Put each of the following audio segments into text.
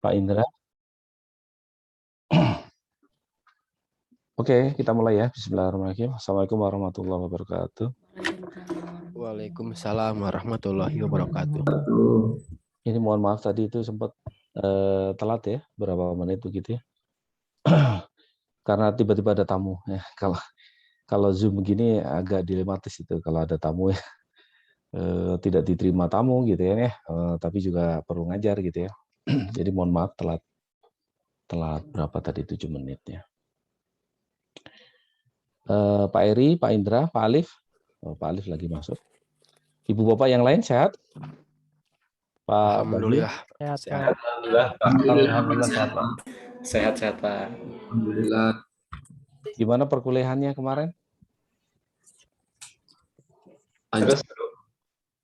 Pak Indra. Oke, kita mulai ya. Bismillahirrahmanirrahim. Assalamualaikum warahmatullahi wabarakatuh. Waalaikumsalam warahmatullahi wabarakatuh. Ini mohon maaf tadi itu sempat telat ya, berapa menit begitu ya. Karena tiba-tiba ada tamu ya. Kalau Zoom begini agak dilematis itu kalau ada tamu ya. Tidak diterima tamu gitu ya, tapi juga perlu ngajar gitu ya. Jadi mohon maaf telat berapa tadi 7 menit ya. Pak Eri, Pak Indra, Pak Alif. Pak Alif lagi masuk. Ibu bapak yang lain sehat? Pak Alhamdulillah. Sehat, Alhamdulillah. Alhamdulillah sehat, Pak. Sehat-sehat, Pak. Alhamdulillah. Gimana perkuliahannya kemarin?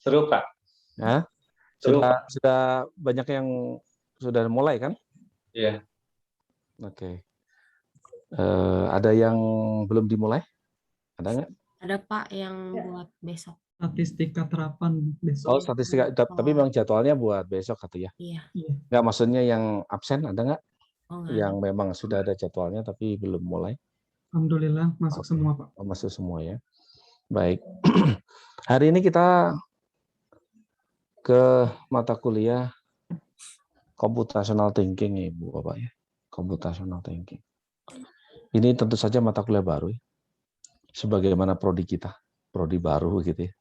Seru, Pak. Nah, sudah banyak yang sudah mulai kan? Iya. Oke. Ada yang belum dimulai? Ada nggak? Ada Pak yang buat besok. Statistika terapan besok. Oh, statistika, tapi memang jadwalnya buat besok atau ya? Iya. Nggak, maksudnya yang absen ada nggak? Oh, Yang memang sudah ada jadwalnya tapi belum mulai? Alhamdulillah masuk semua, Pak. Oh, masuk semua ya. Baik. Hari ini kita ke mata kuliah computational thinking ya, Ibu Bapak ya. Computational thinking. Ini tentu saja mata kuliah baru ya. Sebagaimana prodi kita, prodi baru gitu ya.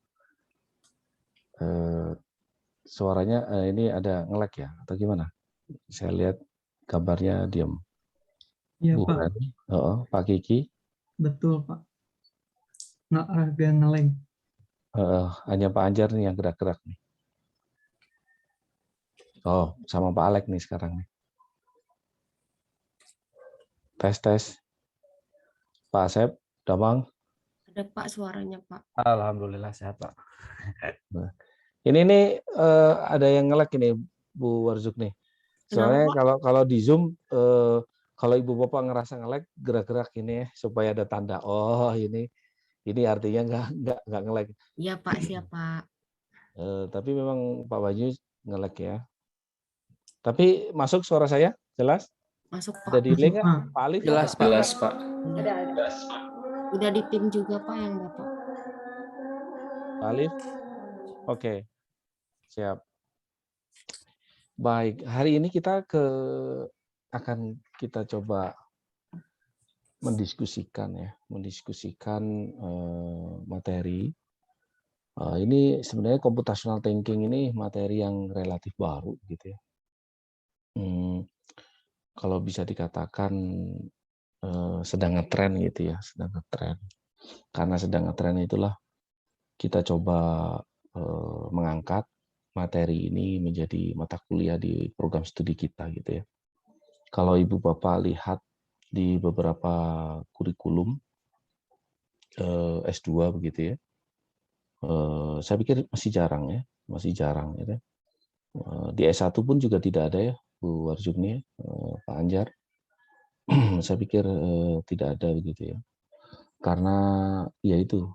Suaranya ini ada nge-lag ya atau gimana? Saya lihat gambarnya diam. Iya, Bu Pak. Rani, Pak Kiki. Betul, Pak. Nggak agak ngeleng. Hanya Pak Anjar nih yang gerak-gerak nih. Oh, sama Pak Alek nih sekarang nih. Tes. Pak Asep, Damang. Ada Pak suaranya Pak. Alhamdulillah sehat, Pak. Ini nih ada yang nge-lag ini Bu Warzuk nih. Soalnya kalau di Zoom kalau Ibu Bapak ngerasa nge-lag gerak-gerak ini ya, supaya ada tanda. Oh, ini artinya nggak nge-lag. Iya Pak, siap Pak. Tapi memang Pak Bayu nge-lag ya. Tapi masuk suara saya? Jelas? Masuk Pak. Ada delay nggak? Pak Alif? Jelas, Pak. Udah di pin juga Pak yang Bapak. Pak Alif? Oke. Siap. Baik, hari ini kita akan kita coba mendiskusikan materi. Ini sebenarnya computational thinking ini materi yang relatif baru gitu ya. Kalau bisa dikatakan sedang ngetren gitu ya, sedang ngetren. Karena sedang ngetren itulah kita coba mengangkat materi ini menjadi mata kuliah di program studi kita gitu ya. Kalau Ibu Bapak lihat di beberapa kurikulum S2 begitu ya, saya pikir masih jarang gitu. Di S1 pun juga tidak ada ya, Bu Warjuni, Pak Anjar. Saya pikir tidak ada begitu ya. Karena ya itu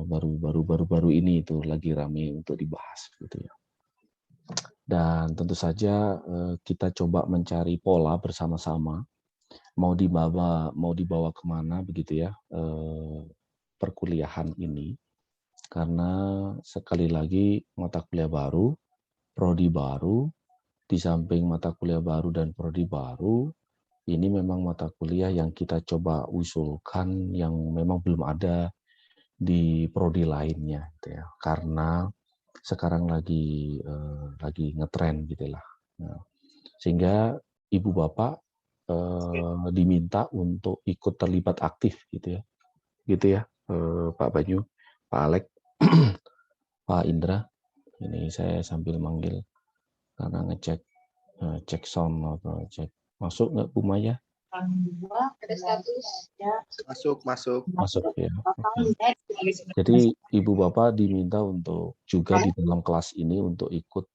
baru ini itu lagi rame untuk dibahas gitu ya. Dan tentu saja kita coba mencari pola bersama-sama mau dibawa kemana begitu ya perkuliahan ini, karena sekali lagi mata kuliah baru, prodi baru, di samping mata kuliah baru dan prodi baru, ini memang mata kuliah yang kita coba usulkan yang memang belum ada di prodi lainnya gitu ya, karena sekarang lagi ngetren gitulah. Nah, sehingga Ibu Bapak diminta untuk ikut terlibat aktif gitu ya, Pak Banyu, Pak Alek, Pak Indra. Ini saya sambil manggil karena ngecek cek sound atau cek masuk nggak Bu Maya? Masuk ya. Okay. Jadi Ibu Bapak diminta untuk juga di dalam kelas ini untuk ikut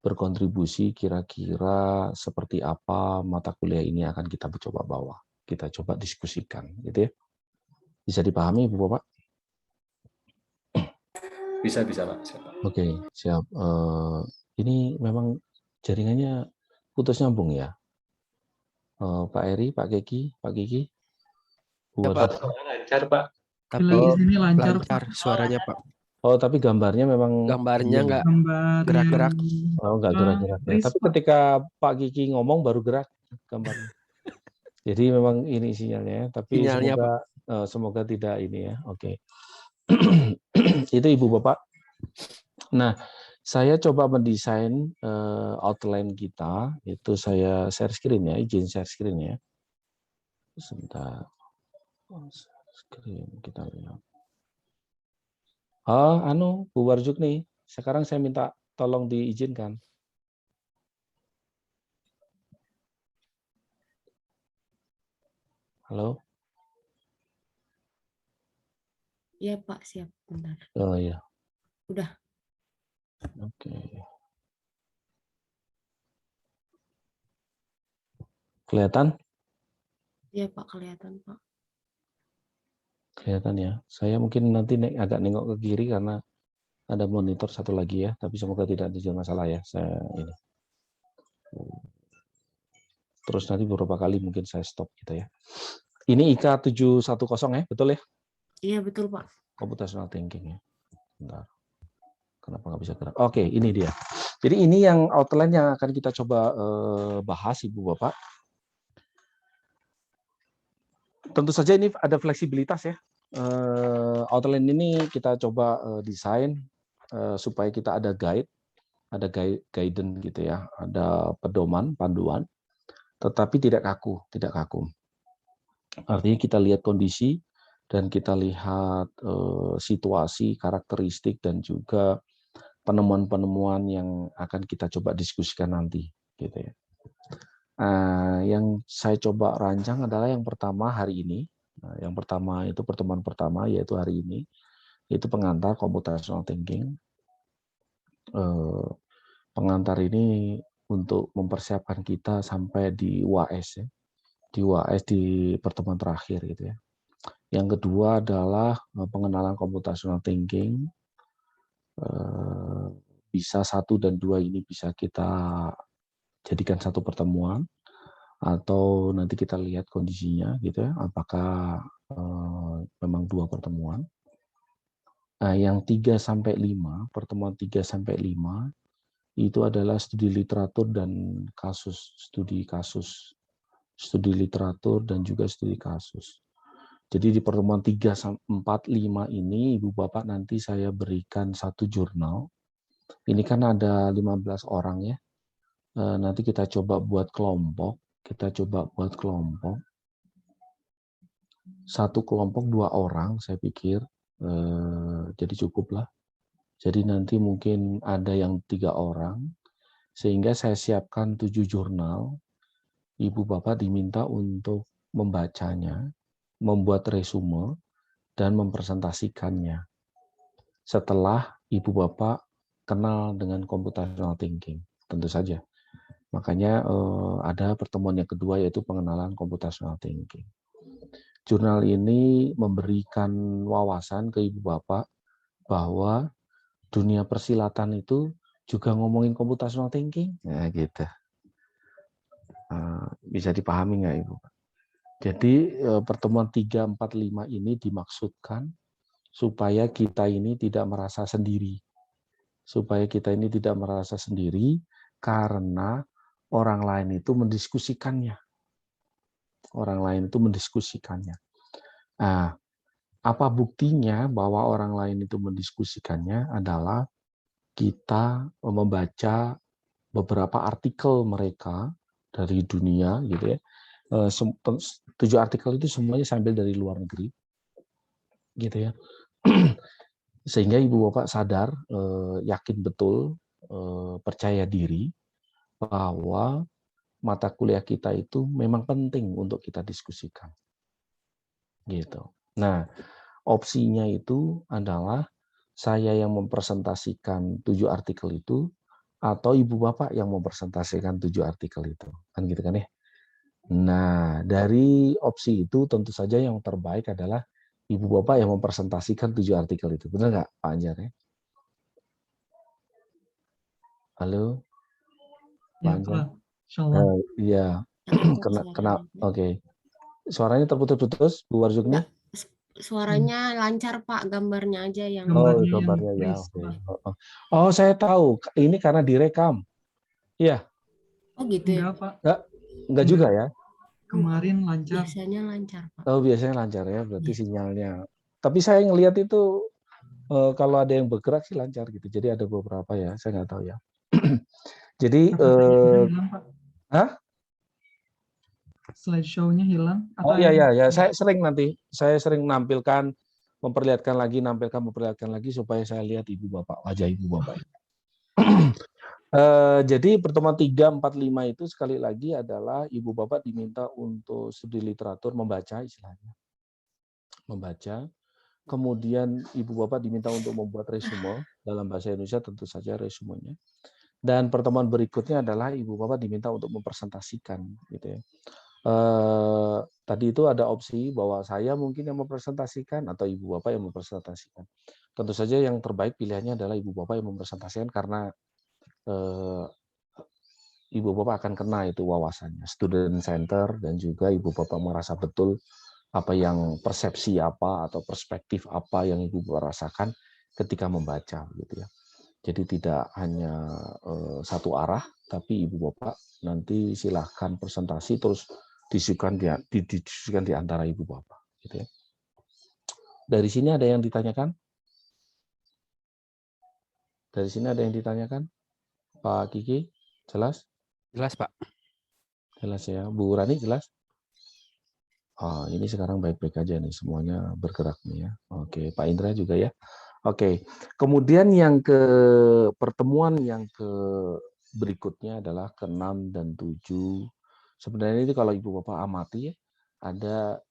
berkontribusi kira-kira seperti apa mata kuliah ini akan kita coba bawa. Kita coba diskusikan gitu ya. Bisa dipahami Ibu Bapak? Bisa, Pak. Oke, siap. Ini memang jaringannya Putus nyambung ya. Pak Eri, Pak Kiki, Pak Kiki. Bu Ya, Wardah. Pak. Lancar, Pak. Tapi Tapi di sini lancar, lancar Pak. suaranya, Pak. Oh, tapi gambarnya memang Gambarnya diem. nggak Gambar gerak-gerak. yang Oh, nggak gerak-gerak ya. freeze, Tapi Pak. ketika Pak Kiki ngomong baru gerak gambarnya. Jadi memang ini sinyalnya, tapi Sinyalnya, semoga tidak ini ya. Oke. Itu Ibu Bapak. Nah, saya coba mendesain outline kita. Itu saya share screen ya, izin share screen ya. Sebentar. Share screen kita lihat. Bu Warjuk nih. Sekarang saya minta tolong diizinkan. Halo? Iya Pak, siap. Bentar. Oh iya. Udah. Oke. Kelihatan? Iya Pak, kelihatan Pak. Kelihatan ya. Saya mungkin nanti agak nengok ke kiri karena ada monitor satu lagi ya. Tapi semoga tidak ada masalah ya. Saya ini. Terus nanti beberapa kali mungkin saya stop gitu ya. Ini IK 710 ya, betul ya? Iya betul Pak. Computational thinking ya. Bentar. Kenapa nggak bisa gerak? Oke, ini dia. Jadi ini yang outline yang akan kita coba bahas, Ibu Bapak. Tentu saja ini ada fleksibilitas ya. Outline ini kita coba desain supaya kita ada guidance gitu ya, ada pedoman, panduan, tetapi tidak kaku. Artinya kita lihat kondisi dan kita lihat situasi, karakteristik dan juga penemuan-penemuan yang akan kita coba diskusikan nanti, gitu ya. Yang saya coba rancang adalah yang pertama hari ini. Yang pertama itu pertemuan pertama yaitu hari ini, itu pengantar computational thinking. Pengantar ini untuk mempersiapkan kita sampai di UAS ya, di UAS di pertemuan terakhir gitu ya. Yang kedua adalah pengenalan computational thinking. Bisa 1 dan 2 ini bisa kita jadikan satu pertemuan atau nanti kita lihat kondisinya gitu ya, apakah memang 2 pertemuan. Yang 3 sampai 5, pertemuan 3 sampai 5 itu adalah studi literatur dan kasus, studi literatur dan juga studi kasus. Jadi di pertemuan 3, 4, 5 ini Ibu Bapak nanti saya berikan satu jurnal. Ini kan ada 15 orang ya. Nanti kita coba buat kelompok. Satu kelompok 2 orang saya pikir. Jadi cukup lah. Jadi nanti mungkin ada yang 3 orang. Sehingga saya siapkan 7 jurnal. Ibu Bapak diminta untuk membacanya, membuat resume, dan mempresentasikannya. Setelah Ibu Bapak kenal dengan computational thinking, tentu saja. Makanya ada pertemuan yang kedua yaitu pengenalan computational thinking. Jurnal ini memberikan wawasan ke Ibu Bapak bahwa dunia persilatan itu juga ngomongin computational thinking. Nah, gitu. Bisa dipahami nggak Ibu? Jadi pertemuan 3, 4, 5 ini dimaksudkan supaya kita ini tidak merasa sendiri. Karena orang lain itu mendiskusikannya. Nah, apa buktinya bahwa orang lain itu mendiskusikannya adalah kita membaca beberapa artikel mereka dari dunia gitu ya. 7 artikel itu semuanya sambil dari luar negeri. Gitu ya. Sehingga Ibu Bapak sadar, yakin betul, percaya diri bahwa mata kuliah kita itu memang penting untuk kita diskusikan. Gitu. Nah, opsinya itu adalah saya yang mempresentasikan 7 artikel itu atau Ibu Bapak yang mempresentasikan 7 artikel itu. Kan gitu kan ya. Nah, dari opsi itu tentu saja yang terbaik adalah Ibu Bapak yang mempresentasikan 7 artikel itu. Benar nggak Pak Anjar ya? Halo? Pak Ya, Anjar? Pak. Insyaallah. Iya, Takut kena, suaranya. oke. Suaranya terputus-putus, Bu Warjukni? Suaranya lancar Pak, gambarnya aja yang Oh, Gambarnya yang gambarnya ya, freeze, oke. Pak. Oh, saya tahu. Ini karena direkam. Iya, Oh gitu ya. Enggak, Pak. enggak juga ya? Kemarin lancar. Biasanya lancar Pak. Oh, biasanya lancar ya, berarti Iya. sinyalnya. Tapi saya ngelihat itu kalau ada yang bergerak sih lancar gitu. Jadi ada beberapa ya, saya nggak tahu ya. Jadi, Tapi slide-nya hilang, Pak. hah? Slideshow-nya hilang. Oh Atau iya yang ya, saya sering nampilkan, memperlihatkan lagi supaya saya lihat ibu bapak, wajah ibu bapak. Jadi pertemuan 3, 4, 5 itu sekali lagi adalah ibu bapak diminta untuk studi literatur, membaca istilahnya. Membaca. Kemudian ibu bapak diminta untuk membuat resume dalam bahasa Indonesia, tentu saja resumenya. Dan pertemuan berikutnya adalah ibu bapak diminta untuk mempresentasikan, gitu ya. Tadi itu ada opsi bahwa saya mungkin yang mempresentasikan atau ibu bapak yang mempresentasikan. Tentu saja yang terbaik pilihannya adalah ibu bapak yang mempresentasikan karena ibu bapak akan kena itu wawasannya, student center, dan juga ibu bapak merasa betul apa yang persepsi apa atau perspektif apa yang ibu bapak rasakan ketika membaca, gitu ya. Jadi tidak hanya satu arah, tapi ibu bapak nanti silahkan presentasi terus didiskusikan di antara ibu bapak, gitu ya. Dari sini ada yang ditanyakan? Dari sini ada yang ditanyakan? Pak Kiki, jelas? Jelas, Pak. Jelas ya. Bu Rani, jelas? Oh, ini sekarang baik-baik aja nih, semuanya bergerak nih ya. Oke, Pak Indra juga ya. Oke, kemudian yang ke pertemuan yang ke berikutnya adalah ke-6 dan 7. Sebenarnya ini kalau Ibu Bapak amati ya, ada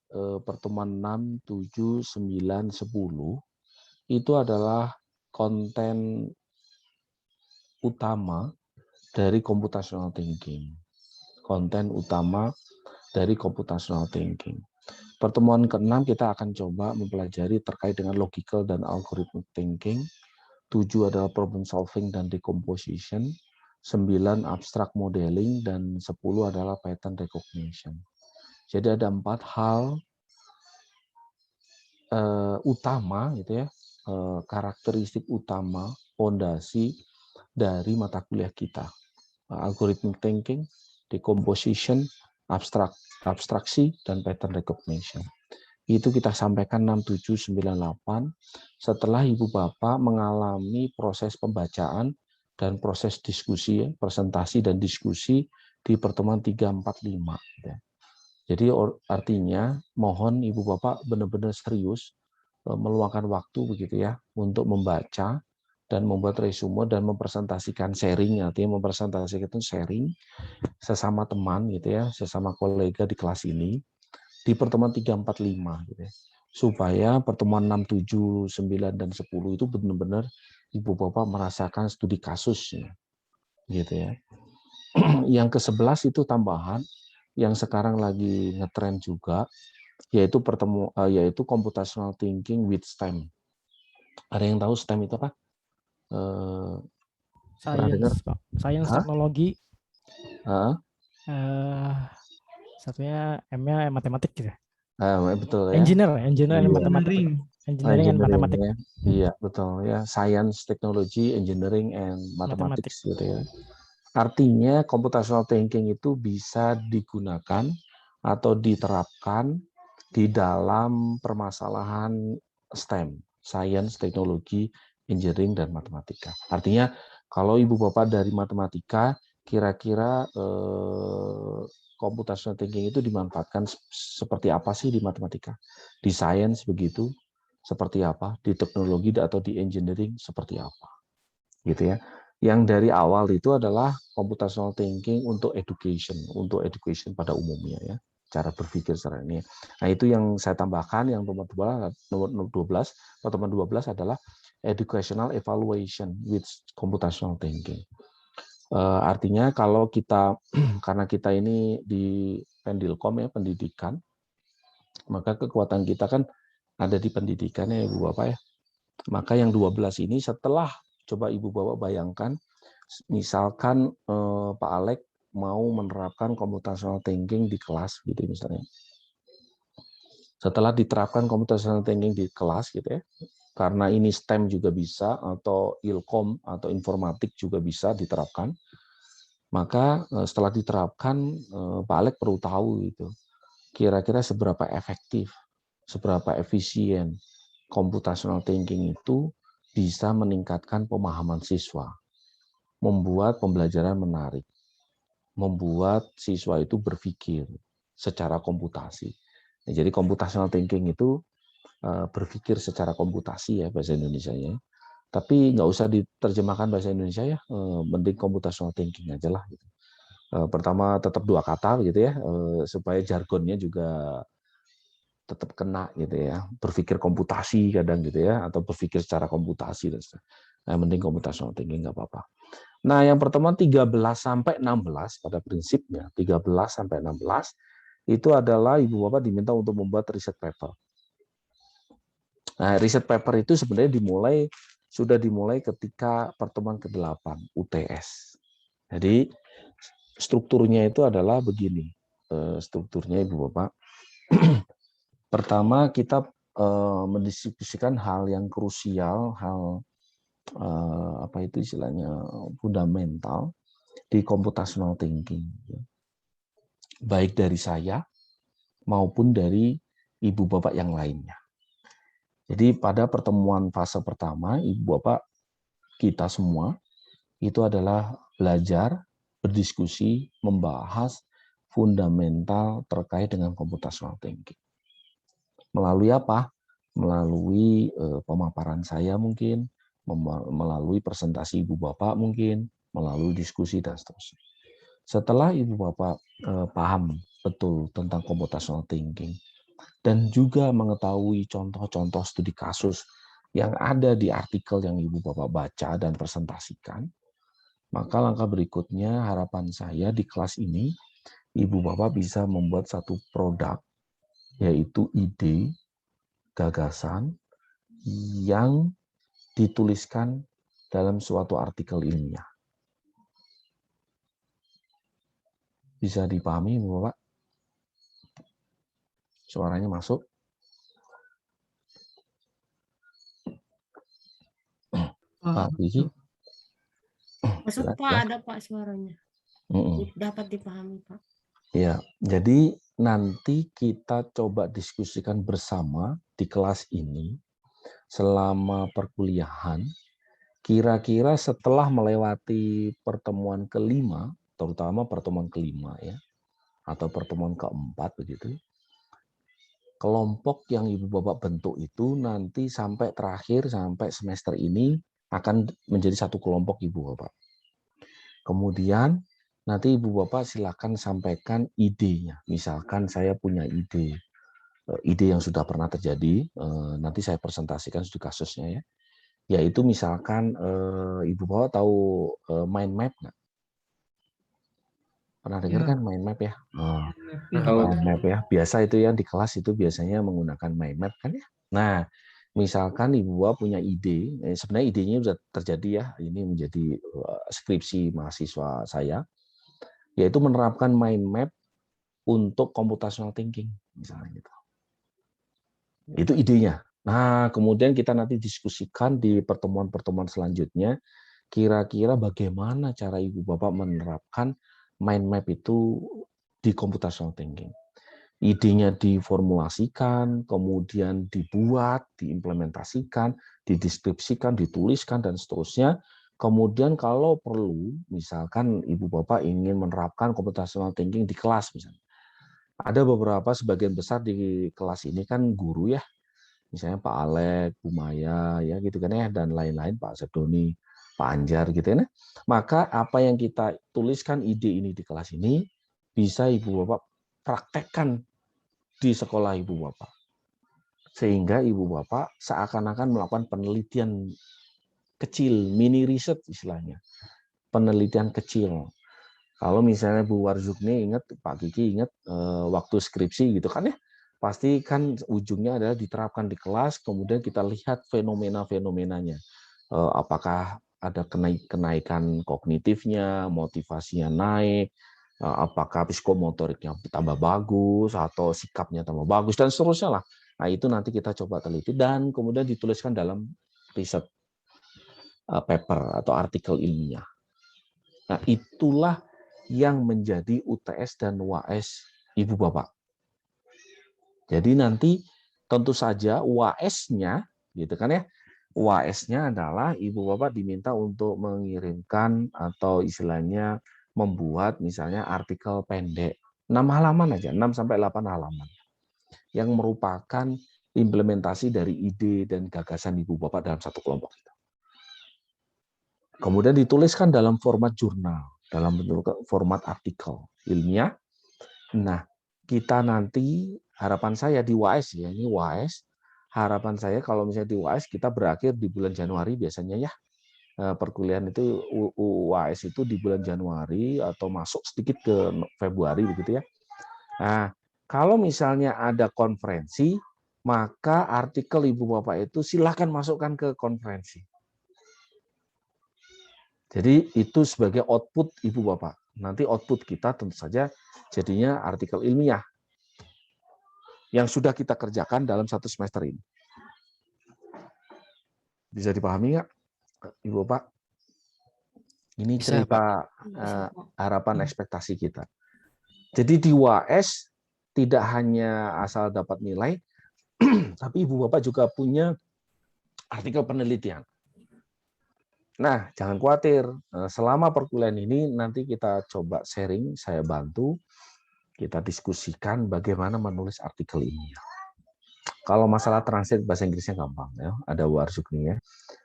pertemuan 6, 7, 9, 10. Itu adalah konten utama dari computational thinking. Konten utama dari computational thinking. Pertemuan ke-6 kita akan coba mempelajari terkait dengan logical dan algorithmic thinking. 7 adalah problem solving dan decomposition. 9 abstract modeling dan 10 adalah pattern recognition. Jadi ada 4 hal utama gitu ya, karakteristik utama, fondasi dari mata kuliah kita. Algorithmic thinking, decomposition, abstraksi, dan pattern recognition. Itu kita sampaikan 6, 7, 9, 8 setelah Ibu Bapak mengalami proses pembacaan dan proses diskusi, ya, presentasi dan diskusi di pertemuan 3, 4, 5. Ya. Jadi artinya mohon Ibu Bapak benar-benar serius meluangkan waktu begitu ya untuk membaca dan membuat resume dan mempresentasikan sharing, artinya mempresentasikan itu sharing sesama teman gitu ya, sesama kolega di kelas ini di pertemuan 3, 4, 5 gitu ya. Supaya pertemuan 6, 7, 9 dan 10 itu benar-benar Ibu Bapak merasakan studi kasusnya. Gitu ya. Yang ke-11 itu tambahan yang sekarang lagi ngetrend juga yaitu yaitu computational thinking with STEM. Ada yang tahu STEM itu apa? Pernah dengar? Science, Pak. Science, Hah? teknologi. Hah? Satunya M-nya matematik gitu. Betul ya. Engineer and Iya. matematik. Engineering and matematik. Ya. Iya, betul ya. Science, technology, engineering and mathematics gitu ya. Artinya computational thinking itu bisa digunakan atau diterapkan di dalam permasalahan STEM, science, teknologi, engineering, dan matematika. Artinya kalau Ibu Bapak dari matematika, kira-kira computational thinking itu dimanfaatkan seperti apa sih di matematika? Di science begitu, seperti apa? Di teknologi atau di engineering seperti apa? Gitu ya. Yang dari awal itu adalah computational thinking untuk education pada umumnya ya, cara berpikir secara ini. Nah, itu yang saya tambahkan yang nomor 12, pertemuan 12 adalah educational evaluation with computational thinking. Artinya kalau kita karena kita ini di Pendilkom ya, pendidikan, maka kekuatan kita kan ada di pendidikan ya Ibu Bapak ya. Maka yang 12 ini setelah coba Ibu Bapak bayangkan, misalkan Pak Alek mau menerapkan computational thinking di kelas gitu misalnya. Setelah diterapkan computational thinking di kelas gitu ya, karena ini STEM juga bisa atau Ilkom atau informatik juga bisa diterapkan, maka setelah diterapkan Pak Alek perlu tahu gitu, kira-kira seberapa efektif, seberapa efisien computational thinking itu bisa meningkatkan pemahaman siswa, membuat pembelajaran menarik, membuat siswa itu berpikir secara komputasi. Nah, jadi computational thinking itu berpikir secara komputasi ya bahasa Indonesianya. Tapi nggak usah diterjemahkan bahasa Indonesia ya, mending computational thinking aja lah. Gitu. Pertama tetap 2 kata gitu ya, supaya jargonnya juga tetap kena gitu ya. Berpikir komputasi kadang gitu ya, atau berpikir secara komputasi dan sebagainya. Nah, mending computational thinking nggak apa-apa. Nah, yang pertemuan 13 sampai 16 pada prinsipnya 13 sampai 16 itu adalah Ibu Bapak diminta untuk membuat riset paper. Nah, riset paper itu sebenarnya sudah dimulai ketika pertemuan ke-8 UTS. Jadi strukturnya itu adalah begini. Strukturnya Ibu Bapak. Pertama kita mendiskusikan hal yang krusial, hal apa itu istilahnya fundamental di computational thinking. Baik dari saya maupun dari Ibu Bapak yang lainnya. Jadi pada pertemuan fase pertama, Ibu Bapak kita semua itu adalah belajar, berdiskusi, membahas fundamental terkait dengan computational thinking. Melalui apa? Melalui pemaparan saya mungkin, melalui presentasi Ibu Bapak mungkin, melalui diskusi dan seterusnya. Setelah Ibu Bapak paham betul tentang computational thinking, dan juga mengetahui contoh-contoh studi kasus yang ada di artikel yang Ibu Bapak baca dan presentasikan, maka langkah berikutnya harapan saya di kelas ini, Ibu Bapak bisa membuat satu produk, yaitu ide, gagasan, yang dituliskan dalam suatu artikel ilmiah. Bisa dipahami Ibu Bapak? Suaranya masuk? Pak Diki? Masuk Pak, ada Pak suaranya. Dapat dipahami Pak. Ya, jadi nanti kita coba diskusikan bersama di kelas ini selama perkuliahan. Kira-kira setelah melewati pertemuan kelima, terutama pertemuan kelima ya, atau pertemuan keempat begitu, kelompok yang Ibu Bapak bentuk itu nanti sampai terakhir, sampai semester ini akan menjadi satu kelompok Ibu Bapak. Kemudian nanti Ibu Bapak silakan sampaikan idenya. Misalkan saya punya ide yang sudah pernah terjadi, nanti saya presentasikan studi kasusnya ya. Yaitu misalkan Ibu Bapak tahu mind map nggak? Pernah dengar kan mind map ya? Mind map ya. Biasa itu yang di kelas itu biasanya menggunakan mind map kan ya. Nah, misalkan Ibu Bapak punya ide, sebenarnya idenya sudah terjadi ya, ini menjadi skripsi mahasiswa saya, yaitu menerapkan mind map untuk computational thinking, misalnya gitu. Itu idenya. Nah, kemudian kita nanti diskusikan di pertemuan-pertemuan selanjutnya, kira-kira bagaimana cara Ibu Bapak menerapkan mind map itu di computational thinking. Idenya diformulasikan, kemudian dibuat, diimplementasikan, dideskripsikan, dituliskan, dan seterusnya. Kemudian kalau perlu, misalkan Ibu Bapak ingin menerapkan computational thinking di kelas, misalnya. Ada beberapa sebagian besar di kelas ini kan guru ya, misalnya Pak Alek, Bu Maya, ya gitu kan ya, dan lain-lain, Pak Sedoni, Pak Anjar gitu ya. Maka apa yang kita tuliskan ide ini di kelas ini bisa Ibu Bapak praktekkan di sekolah Ibu Bapak. Sehingga Ibu Bapak seakan-akan melakukan penelitian kecil, mini riset istilahnya. Penelitian kecil. Kalau misalnya Bu Warzukni ingat, Pak Kiki ingat waktu skripsi gitu kan ya, pasti kan ujungnya adalah diterapkan di kelas, kemudian kita lihat fenomena-fenomenanya. Apakah ada kenaikan kognitifnya, motivasinya naik, apakah psikomotoriknya tambah bagus atau sikapnya tambah bagus dan seterusnya lah. Nah, itu nanti kita coba teliti dan kemudian dituliskan dalam riset paper atau artikel ilmiah. Nah, itulah yang menjadi UTS dan UAS Ibu Bapak. Jadi nanti tentu saja UAS-nya gitu kan ya. UAS-nya adalah Ibu Bapak diminta untuk mengirimkan atau istilahnya membuat misalnya artikel pendek 6 halaman aja, 6 sampai 8 halaman yang merupakan implementasi dari ide dan gagasan Ibu Bapak dalam satu kelompok itu. Kemudian dituliskan dalam format jurnal, dalam bentuk format artikel ilmiah. Nah, kita nanti harapan saya di UAS ya, ini UAS, harapan saya kalau misalnya di UAS kita berakhir di bulan Januari biasanya ya. Perkuliahan itu UAS itu di bulan Januari atau masuk sedikit ke Februari begitu ya. Nah, kalau misalnya ada konferensi, maka artikel Ibu Bapak itu silakan masukkan ke konferensi. Jadi itu sebagai output Ibu Bapak. Nanti output kita tentu saja jadinya artikel ilmiah yang sudah kita kerjakan dalam satu semester ini. Bisa dipahami nggak, Ibu Bapak? Ini Bisa, cerita Bisa, Pak. harapan ekspektasi kita. Jadi di UAS tidak hanya asal dapat nilai, tapi Ibu Bapak juga punya artikel penelitian. Nah, jangan khawatir. Selama perkuliahan ini nanti kita coba sharing, saya bantu, kita diskusikan bagaimana menulis artikel ini. Kalau masalah translate bahasa Inggrisnya gampang ya, ada Warsukni ya.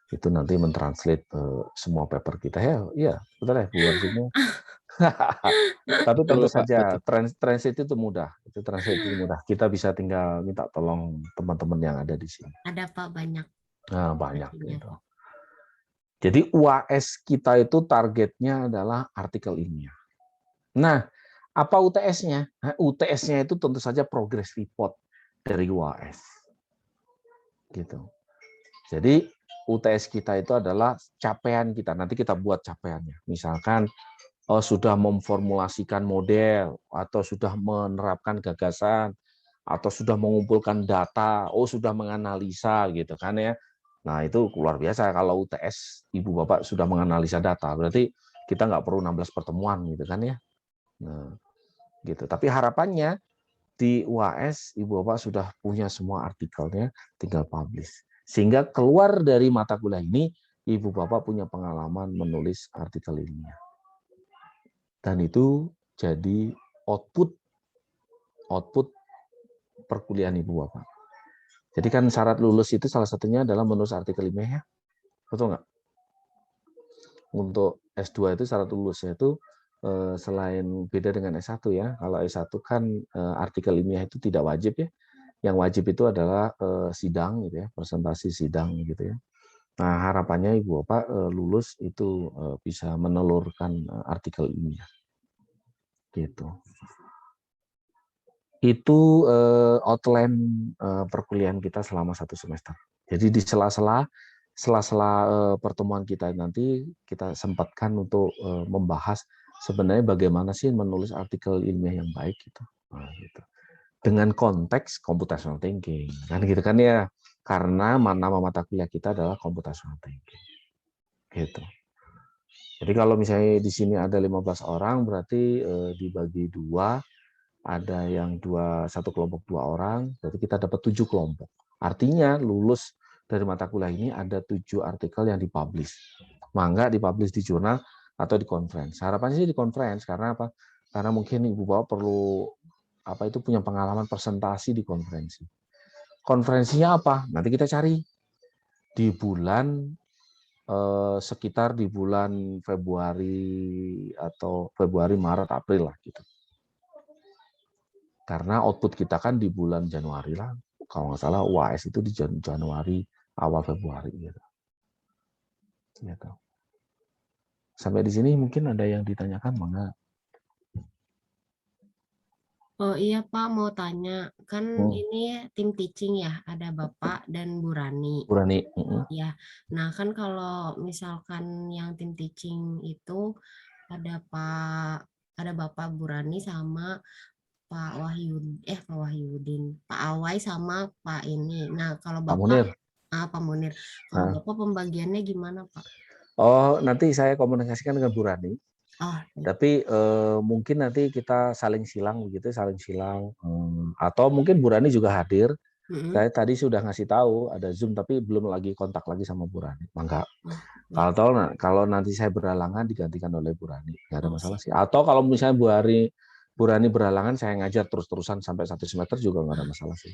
Itu nanti mentranslate semua paper kita ya. Iya, betul ya Bu Warsukni. Tapi tentu saja translate itu mudah. Itu translate itu mudah. Kita bisa tinggal minta tolong teman-teman yang ada di sini. Ada Pak banyak. Nah, banyak gitu. Jadi UAS kita itu targetnya adalah artikel ilmiah. Nah, apa UTS-nya? Nah, UTS-nya itu tentu saja progress report dari UAS. Gitu. Jadi UTS kita itu adalah capaian kita. Nanti kita buat capaiannya. Misalkan sudah memformulasikan model atau sudah menerapkan gagasan atau sudah mengumpulkan data, sudah menganalisa gitu kan ya. Nah, itu luar biasa kalau UTS Ibu Bapak sudah menganalisa data. Berarti kita nggak perlu 16 pertemuan gitu kan ya. Nah, gitu. Tapi harapannya di UAS Ibu Bapak sudah punya semua artikelnya, tinggal publish. Sehingga keluar dari mata kuliah ini Ibu Bapak punya pengalaman menulis artikel ilmiah. Dan itu jadi output perkuliahan Ibu Bapak. Jadi kan syarat lulus itu salah satunya adalah menulis artikel ilmiah ya. Betul nggak? Untuk S2 itu syarat lulusnya itu selain beda dengan S1 ya. Kalau S1 kan artikel ilmiah itu tidak wajib ya. Yang wajib itu adalah sidang gitu ya, presentasi sidang gitu ya. Nah, harapannya Ibu Bapak lulus itu bisa menelurkan artikel ilmiah. Gitu. Itu outline perkuliahan kita selama satu semester. Jadi di sela-sela pertemuan kita nanti kita sempatkan untuk membahas sebenarnya bagaimana sih menulis artikel ilmiah yang baik gitu. Nah, gitu. Dengan konteks computational thinking kan gitu kan ya. Karena nama mata kuliah kita adalah computational thinking. Gitu. Jadi kalau misalnya di sini ada 15 orang berarti dibagi 2, ada yang satu kelompok 2 orang, berarti kita dapat 7 kelompok. Artinya lulus dari mata kuliah ini ada 7 artikel yang dipublish. Mangga dipublish di jurnal atau di conference. Harapannya sih di conference karena apa? Karena mungkin Ibu Bapak perlu punya pengalaman presentasi di konferensi. Konferensinya apa? Nanti kita cari di bulan sekitar di bulan Februari atau Februari, Maret, April lah gitu. Karena output kita kan di bulan Januari lah. Kalau nggak salah UAS itu di Januari, awal Februari gitu. Gitu. Sampai di sini mungkin ada yang ditanyakan, Mangga. Oh iya Pak, mau tanya. Kan ini tim teaching ya, ada Bapak dan Bu Rani. Bu Rani. Ya. Nah, kan kalau misalkan yang tim teaching itu ada Pak ada Bapak Burani sama Pak Wahyudin, Pak Awai sama Pak ini. Nah, kalau Pak Munir. Pak Munir, kalau Nah. Bapak pembagiannya gimana, Pak? Oh, nanti saya komunikasikan dengan Bu Rani. Oh, Tapi mungkin nanti kita saling silang begitu, saling silang. Atau mungkin Bu Rani juga hadir. Saya tadi sudah ngasih tahu ada Zoom, tapi belum lagi kontak lagi sama Bu Rani. Mangga. Kalau nanti saya berhalangan digantikan oleh Bu Rani, nggak ada masalah sih. Atau kalau misalnya Bu Rani berhalangan, saya ngajar terus-terusan sampai 1 semester juga nggak ada masalah sih.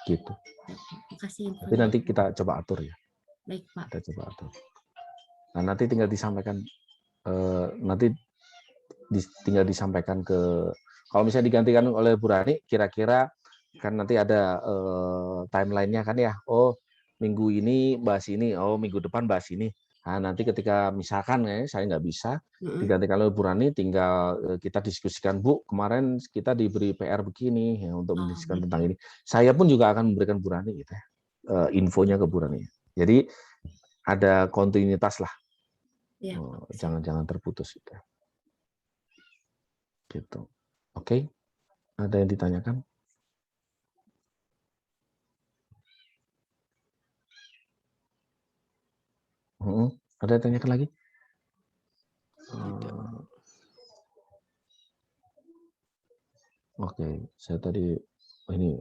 Gitu. Makasih. Tapi nanti kita coba atur ya. Baik, Pak. Kita coba atur. Nah, nanti tinggal disampaikan tinggal disampaikan ke, kalau misalnya digantikan oleh Bu Rani, kira-kira kan nanti ada timeline-nya kan ya. Oh, minggu ini bahas ini, oh minggu depan bahas ini. Nah, nanti ketika misalkan saya nggak bisa digantikan oleh Bu Rani, tinggal kita diskusikan, Bu, kemarin kita diberi PR begini ya, untuk mendiskusikan tentang ini. Saya pun juga akan memberikan Bu Rani gitu ya, infonya ke Bu Rani. Jadi ada kontinuitas lah. Ya, jangan terputus gitu. Gitu. Oke. Ada yang ditanyakan? Ada yang tanyakan lagi? Oke, saya tadi ini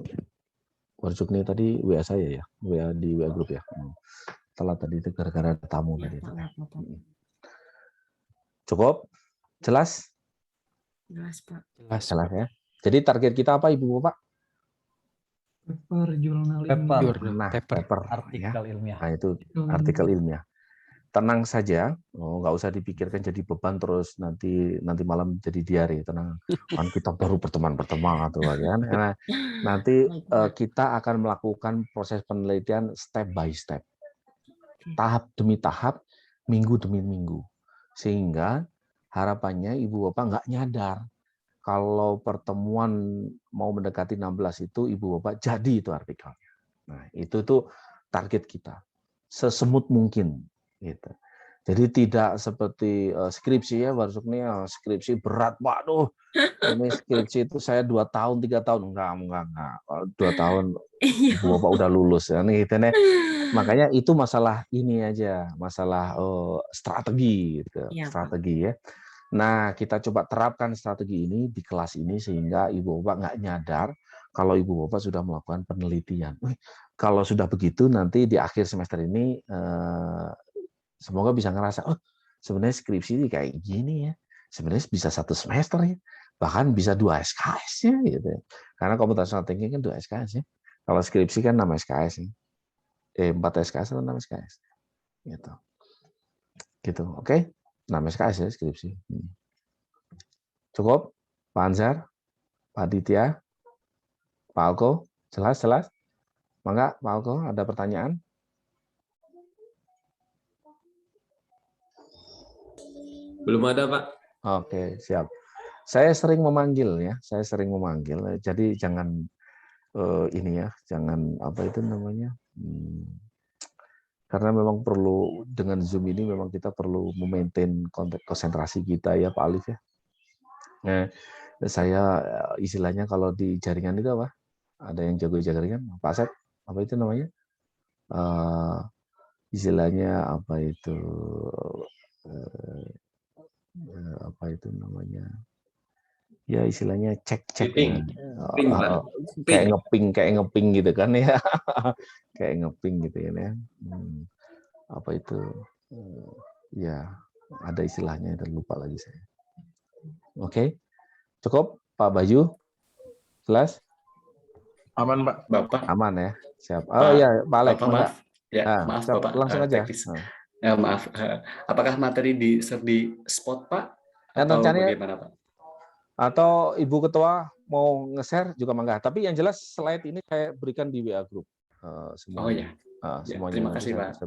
Warjukni tadi WA saya ya, WA di WA grup ya. Telat tadi itu gara-gara ada tamu tadi. Cukup? Jelas? Jelas, Pak. Jelas ya. Jadi target kita apa Ibu Bapak? Paper jurnal Paper. Artikel ilmiah. Nah, itu artikel ilmiah. Tenang saja, nggak usah dipikirkan jadi beban terus nanti malam jadi diare. Tenang, kan kita baru berteman atau kan. Karena nanti kita akan melakukan proses penelitian step by step, tahap demi tahap, minggu demi minggu, sehingga harapannya Ibu Bapak nggak nyadar kalau pertemuan mau mendekati 16 itu Ibu Bapak jadi itu artikelnya. Nah, itu tuh target kita. Sesemut mungkin gitu. Jadi tidak seperti skripsi ya, Warsukni ya, skripsi berat, waduh. Ini skripsi itu saya 2 tahun, 3 tahun enggak. 2 tahun Ibu Bapak udah lulus ya nih gitu nih. Makanya itu masalah ini aja, masalah strategi gitu, strategi ya. Nah, kita coba terapkan strategi ini di kelas ini sehingga Ibu Bapak nggak nyadar kalau Ibu Bapak sudah melakukan penelitian. Kalau sudah begitu nanti di akhir semester ini semoga bisa ngerasa, oh sebenarnya skripsi ini kayak gini ya. Sebenarnya bisa 1 semester ya. Bahkan bisa 2 SKS ya gitu. Karena computational thinking kan 2 SKS ya. Kalau skripsi kan 6 SKS ya. 4 SKS atau 6 SKS. Gitu. Gitu. Oke. 6 SKS ya skripsi. Cukup? Pak Ansar? Pak Ditya? Pak Alko? Jelas? Mangga, Pak Alko, ada pertanyaan? Belum ada, Pak. Oke, siap. Saya sering memanggil ya, jadi jangan ini ya, jangan apa itu namanya, karena memang perlu dengan Zoom ini memang kita perlu memaintain konsentrasi kita ya Pak Alif ya. Nah, saya istilahnya kalau di jaringan itu apa? Ada yang jago jaringan, Pak Asep, apa itu namanya? Istilahnya apa itu? Apa itu namanya? Ya istilahnya cek kayak ngeping gitu kan ya. Kayak ngeping gitu ya. Apa itu? Ya, ada istilahnya, lupa lagi saya. Oke. Cukup Pak Bayu? Jelas? Aman, Pak. Bapak. Aman ya. Siap. Oh iya, Pak Alek. Bapak, maaf. Ya, maaf siap, Bapak. langsung aja. Maaf. Apakah materi di spot, Pak? Atau bagaimana, Pak? Atau Ibu Ketua mau nge-share juga mangga. Tapi yang jelas slide ini saya berikan di WA Group. Semuanya. Oh ya. Semuanya. Terima kasih, Pak.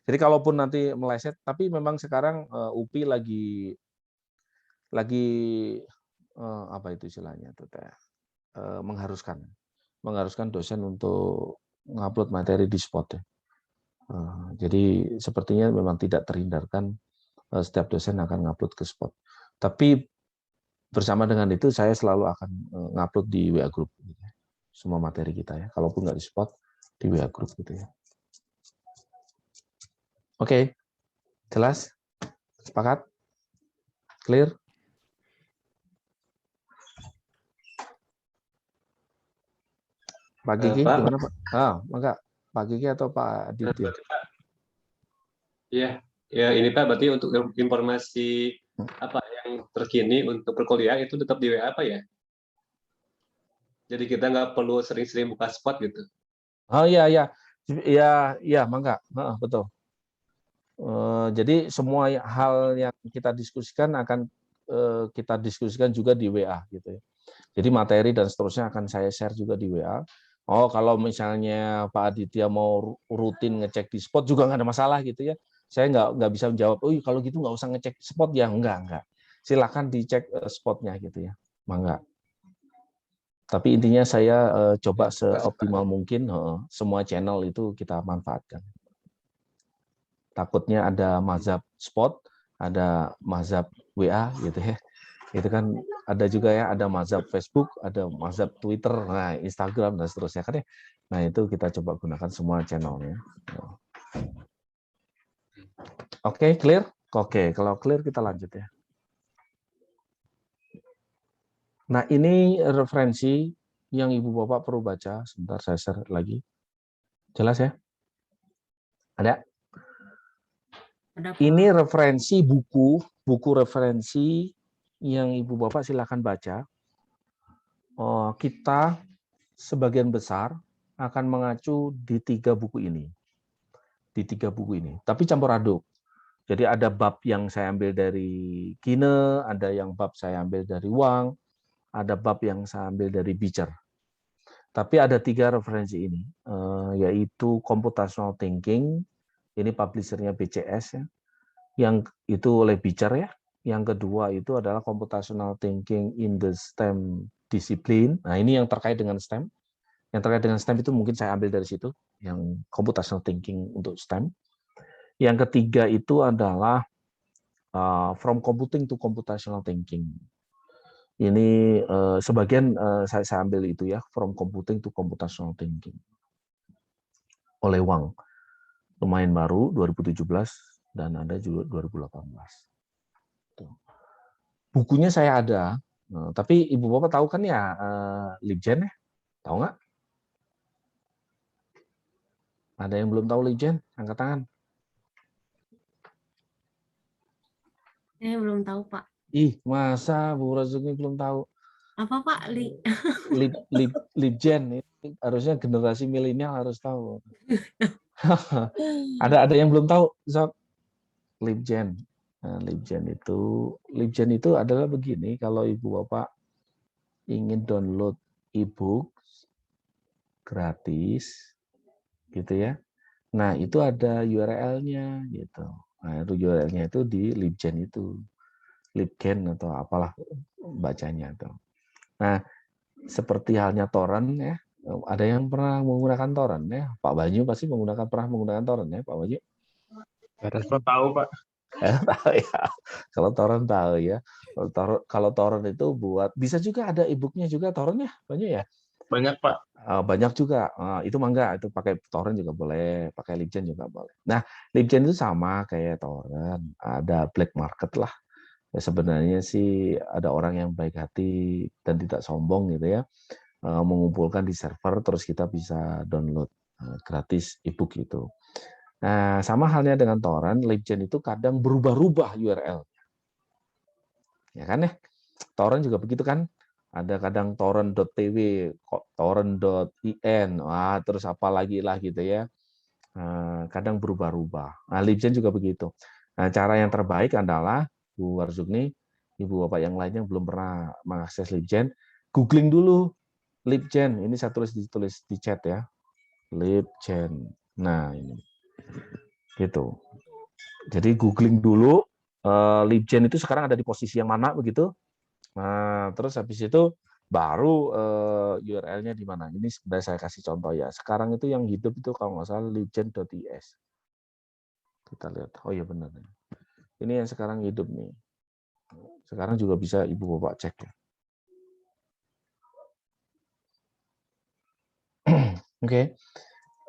Jadi kalaupun nanti meleset, tapi memang sekarang UPI lagi apa itu istilahnya tuh mengharuskan dosen untuk ngupload materi di spot ya. Jadi sepertinya memang tidak terhindarkan setiap dosen akan ngupload ke spot. Tapi bersama dengan itu saya selalu akan ngupload di WA group gitu ya. Semua materi kita ya. Kalaupun nggak di spot di WA group gitu ya. Oke. Jelas? Sepakat? Clear? Pak Gigi Pak. gimana Pak? Maka Pak Gigi atau Pak Aditya? Iya, ya ini Pak, berarti untuk informasi apa yang terkini untuk perkuliahan itu tetap di WA apa ya? Jadi kita nggak perlu sering-sering buka spot gitu. Oh iya, mangga, betul. Jadi semua hal yang kita diskusikan akan kita diskusikan juga di WA gitu ya. Jadi materi dan seterusnya akan saya share juga di WA. Oh, kalau misalnya Pak Aditya mau rutin ngecek di spot juga nggak ada masalah gitu ya. Saya nggak bisa menjawab, oh kalau gitu nggak usah ngecek spot ya, enggak. Silakan dicek spotnya gitu ya, mangga. Tapi intinya saya coba seoptimal mungkin semua channel itu kita manfaatkan. Takutnya ada mazhab spot, ada mazhab WA gitu ya. Itu kan ada juga ya, ada mazhab Facebook, ada mazhab Twitter, nah Instagram dan seterusnya kan ya. Nah itu kita coba gunakan semua channelnya. Oke, clear? Oke, kalau clear kita lanjut ya. Nah ini referensi yang Ibu Bapak perlu baca. Sebentar saya share lagi. Jelas ya? Ada? Ini referensi buku referensi yang Ibu Bapak silakan baca. Kita sebagian besar akan mengacu di 3 buku ini. Tapi campur aduk. Jadi ada bab yang saya ambil dari Kine, ada yang bab saya ambil dari Wang, ada bab yang saya ambil dari Beecher. Tapi ada 3 referensi ini, yaitu Computational Thinking, ini publishernya BCS ya, yang itu oleh Beecher ya. Yang kedua itu adalah Computational Thinking in the STEM Discipline. Nah ini yang terkait dengan STEM. Yang terkait dengan STEM itu mungkin saya ambil dari situ, yang Computational Thinking untuk STEM. Yang ketiga itu adalah From Computing to Computational Thinking. Ini sebagian saya ambil itu ya, From Computing to Computational Thinking. Oleh Wang. Lumayan baru, 2017, dan ada juga 2018. Bukunya saya ada, tapi Ibu Bapak tahu kan ya LibGen ya? Tahu nggak? Ada yang belum tahu LibGen? Angkat tangan. Saya belum tahu, Pak. Ih, masa Bu Razumi belum tahu? Apa, Pak? LibGen ini harusnya generasi milenial harus tahu. Ada yang belum tahu, Sob? LibGen. Nah, LibGen itu adalah begini, kalau Ibu Bapak ingin download e-book gratis gitu ya. Nah, itu ada URL-nya gitu. Nah, itu URL-nya itu di LibGen itu. LibGen atau apalah bacanya itu. Nah, seperti halnya torrent ya. Ada yang pernah menggunakan torrent ya? Pak Banyu pasti pernah menggunakan torrent ya, Pak Banyu? Tahu, Pak. Tahu ya. Kalau torrent tahu ya. Kalau torrent itu buat, bisa juga ada e-booknya juga torrent ya, Banyu ya? Banyak, Pak. Banyak juga. Itu mangga, itu pakai torrent juga boleh, pakai LibGen juga boleh. Nah, LibGen itu sama kayak torrent, ada black market lah. Ya, sebenarnya sih ada orang yang baik hati dan tidak sombong gitu ya, mengumpulkan di server terus kita bisa download gratis e-book itu. Nah, sama halnya dengan torrent, LibGen itu kadang berubah-ubah URL. Ya kan ya? Torrent juga begitu kan? Ada kadang torrent.tw, torrent.in, terus apa lagi lah gitu ya. Kadang berubah-ubah. Nah, LibGen juga begitu. Nah, cara yang terbaik adalah Bu Warzugni, Ibu Bapak yang lainnya yang belum pernah mengakses LibGen, googling dulu LibGen. Ini saya tulis di chat ya. LibGen. Nah, ini. Gitu. Jadi googling dulu LibGen itu sekarang ada di posisi yang mana begitu. Nah, terus habis itu baru URL-nya di mana. Ini sebenarnya saya kasih contoh ya. Sekarang itu yang hidup itu kalau nggak salah libgen.is. Kita lihat. Oh iya benar. Ini yang sekarang hidup nih. Sekarang juga bisa Ibu Bapak cek ya. Oke.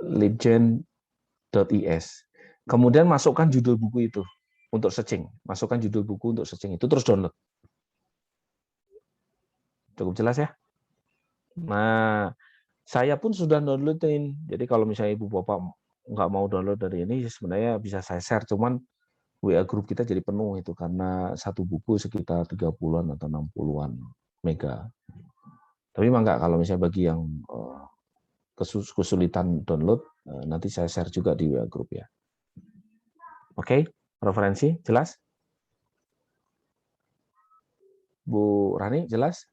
Libgen.is. Kemudian masukkan judul buku itu untuk searching. Masukkan judul buku untuk searching itu terus download. Cukup jelas ya? Nah, saya pun sudah downloadin. Jadi kalau misalnya Ibu Bapak nggak mau download dari ini, sebenarnya bisa saya share. Cuman WA grup kita jadi penuh itu karena satu buku sekitar 30-an atau 60-an mega. Tapi memang nggak, kalau misalnya bagi yang kesulitan download, nanti saya share juga di WA grup ya. Oke, referensi jelas? Bu Rani jelas?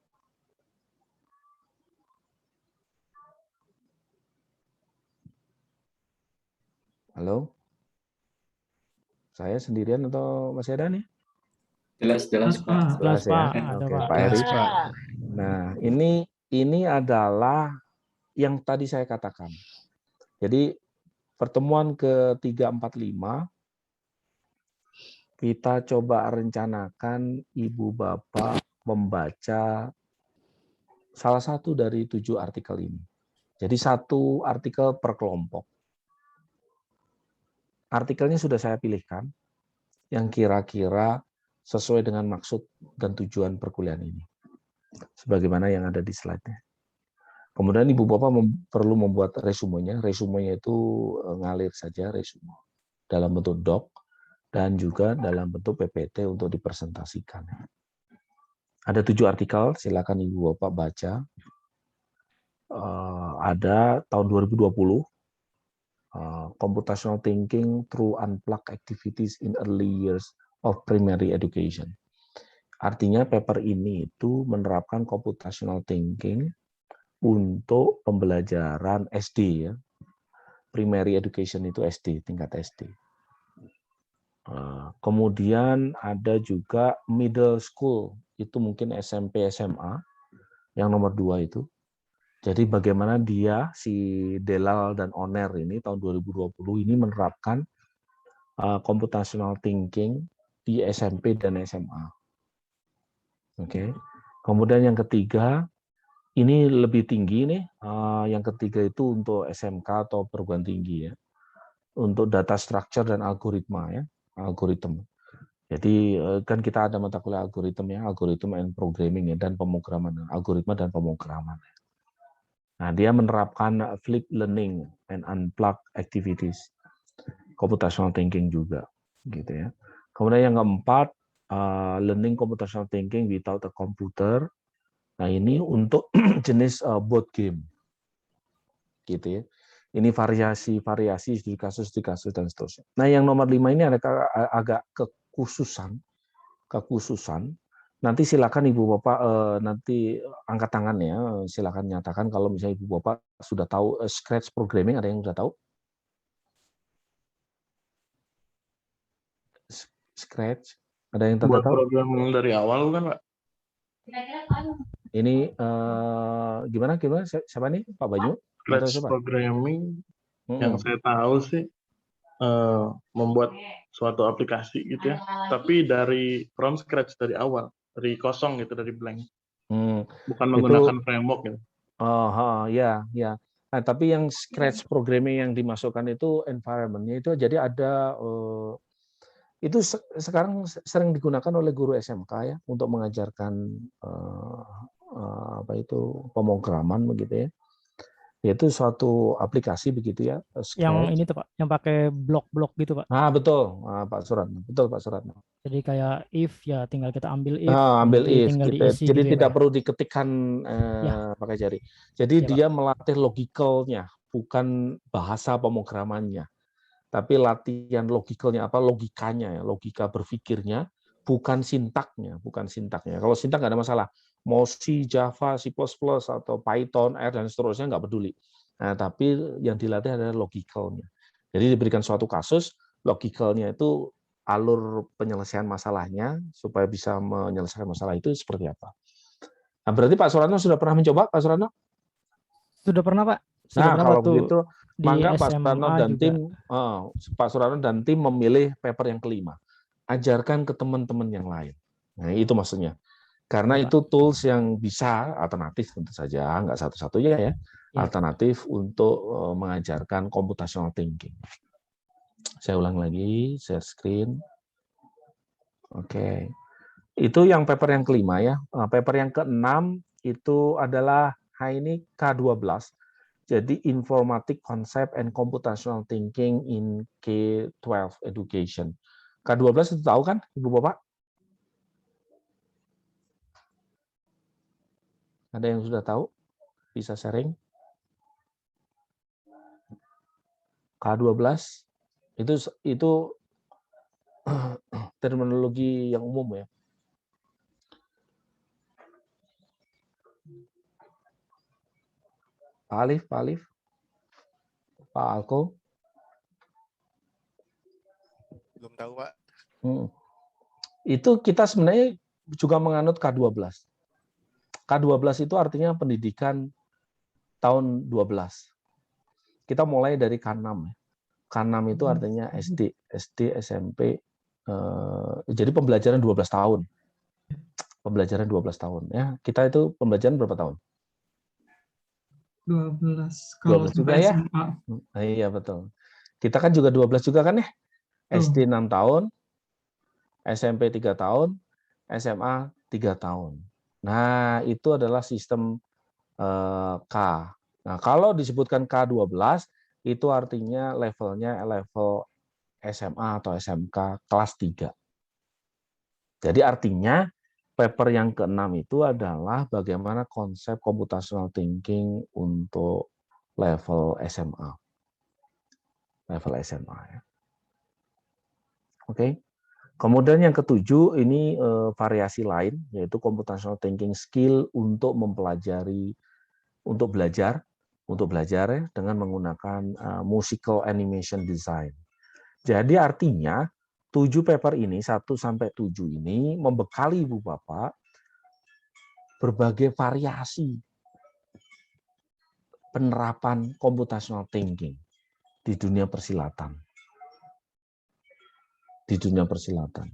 Halo? Saya sendirian atau masih ada nih? Jelas Jelas, Pak. Pak. Jelas, ya. Pak. Ada, Oke, Pak. Pak Heri. Jelas, Pak. Nah, ini adalah yang tadi saya katakan. Jadi pertemuan ke-3, 4, 5 kita coba rencanakan Ibu Bapak membaca salah satu dari 7 artikel ini. Jadi 1 artikel per kelompok. Artikelnya sudah saya pilihkan yang kira-kira sesuai dengan maksud dan tujuan perkuliahan ini. Sebagaimana yang ada di slide-nya. Kemudian Ibu Bapak perlu membuat resumenya. Resumenya itu ngalir saja resume dalam bentuk doc dan juga dalam bentuk PPT untuk dipresentasikan. Ada 7 artikel, silakan Ibu Bapak baca. Ada tahun 2020, Computational Thinking Through Unplugged Activities in Early Years of Primary Education. Artinya paper ini itu menerapkan computational thinking untuk pembelajaran SD ya. Primary education itu SD, tingkat SD. Kemudian ada juga middle school, itu mungkin SMP, SMA, yang nomor 2 itu. Jadi bagaimana dia, si Delal dan Oner ini tahun 2020 ini menerapkan computational thinking di SMP dan SMA. Oke. Kemudian yang ketiga, ini lebih tinggi nih. Yang ketiga itu untuk SMK atau perguruan tinggi ya. Untuk data structure dan algoritma ya, algoritma. Jadi kan kita ada mata kuliah algoritma ya, algoritma and programming ya, dan pemrograman, algoritma dan pemrograman. Nah, dia menerapkan flipped learning and unplugged activities, computational thinking juga, gitu ya. Kemudian yang keempat, learning computational thinking without a computer. Nah, ini untuk jenis board game, gitu ya. Ini variasi di kasus dan seterusnya. Nah, yang nomor 5 ini ada agak kekhususan. Nanti silakan Ibu Bapak nanti angkat tangan ya, silakan nyatakan kalau misalnya Ibu Bapak sudah tahu Scratch programming, ada yang sudah tahu? Scratch, ada yang tahu? Buat program dari awal kan, Pak? Ini gimana? Siapa nih? Pak Banyu? Scratch programming yang saya tahu sih membuat suatu aplikasi gitu ya, tapi from scratch, dari awal, dari kosong gitu, dari blank, bukan menggunakan framework gitu. Ya. Nah, tapi yang Scratch programming yang dimasukkan itu environment-nya itu jadi ada itu sekarang sering digunakan oleh guru SMK ya untuk mengajarkan pemrograman begitu ya. Yaitu suatu aplikasi begitu ya. Scratch. Yang ini tuh Pak, yang pakai blok-blok gitu Pak. Betul, Pak Suratno. Betul Pak Suratno. Jadi kayak if ya tinggal kita ambil if, tinggal gitu. diisi. Jadi gitu tidak ya, perlu diketikkan pakai jari. Jadi dia melatih logicalnya, bukan bahasa pemrogramannya. Tapi latihan logicalnya logikanya ya, logika berpikirnya, bukan sintaknya. Kalau sintak nggak ada masalah. Mau C, Java, C++, atau Python, R, dan seterusnya nggak peduli. Nah, tapi yang dilatih adalah logicalnya. Jadi diberikan suatu kasus, logicalnya itu alur penyelesaian masalahnya, supaya bisa menyelesaikan masalah itu seperti apa. Nah, berarti Pak Suratno sudah pernah mencoba, Pak Suratno? Sudah pernah, Pak. Kalau begitu, maka Pak Suratno dan tim memilih paper yang kelima. Ajarkan ke teman-teman yang lain. Nah, itu maksudnya. Karena itu tools yang bisa alternatif tentu saja, nggak satu-satunya ya, alternatif untuk mengajarkan computational thinking. Saya ulang lagi, share screen. Oke. Itu yang paper yang kelima ya. Paper yang keenam itu adalah ini K12. Jadi Informatic Concept and Computational Thinking in K-12 Education. K12 itu tahu kan, Ibu Bapak? Ada yang sudah tahu? Bisa sharing? K12 itu terminologi yang umum ya. Pak Alif, Pak Alko. Belum tahu, Pak. Itu kita sebenarnya juga menganut K12. K12 itu artinya pendidikan tahun 12. Kita mulai dari K6. K6 itu artinya SD, SMP. Jadi pembelajaran 12 tahun. Pembelajaran 12 tahun. Ya, kita itu pembelajaran berapa tahun? 12 kalau 12 juga sampai ya? SMA. Iya, betul. Kita kan juga 12 juga kan ya? SD 6 tahun, SMP 3 tahun, SMA 3 tahun. Nah, itu adalah sistem K. Nah, kalau disebutkan K12, itu artinya levelnya level SMA atau SMK kelas 3. Jadi artinya paper yang ke-6 itu adalah bagaimana konsep computational thinking untuk level SMA. Level SMA ya. Oke. Kemudian yang ketujuh ini variasi lain yaitu computational thinking skill untuk mempelajari untuk belajar ya, dengan menggunakan musical animation design. Jadi artinya 7 paper ini 1 sampai 7 ini membekali Ibu Bapak berbagai variasi penerapan computational thinking di dunia persilatan. Di dunia persilatan.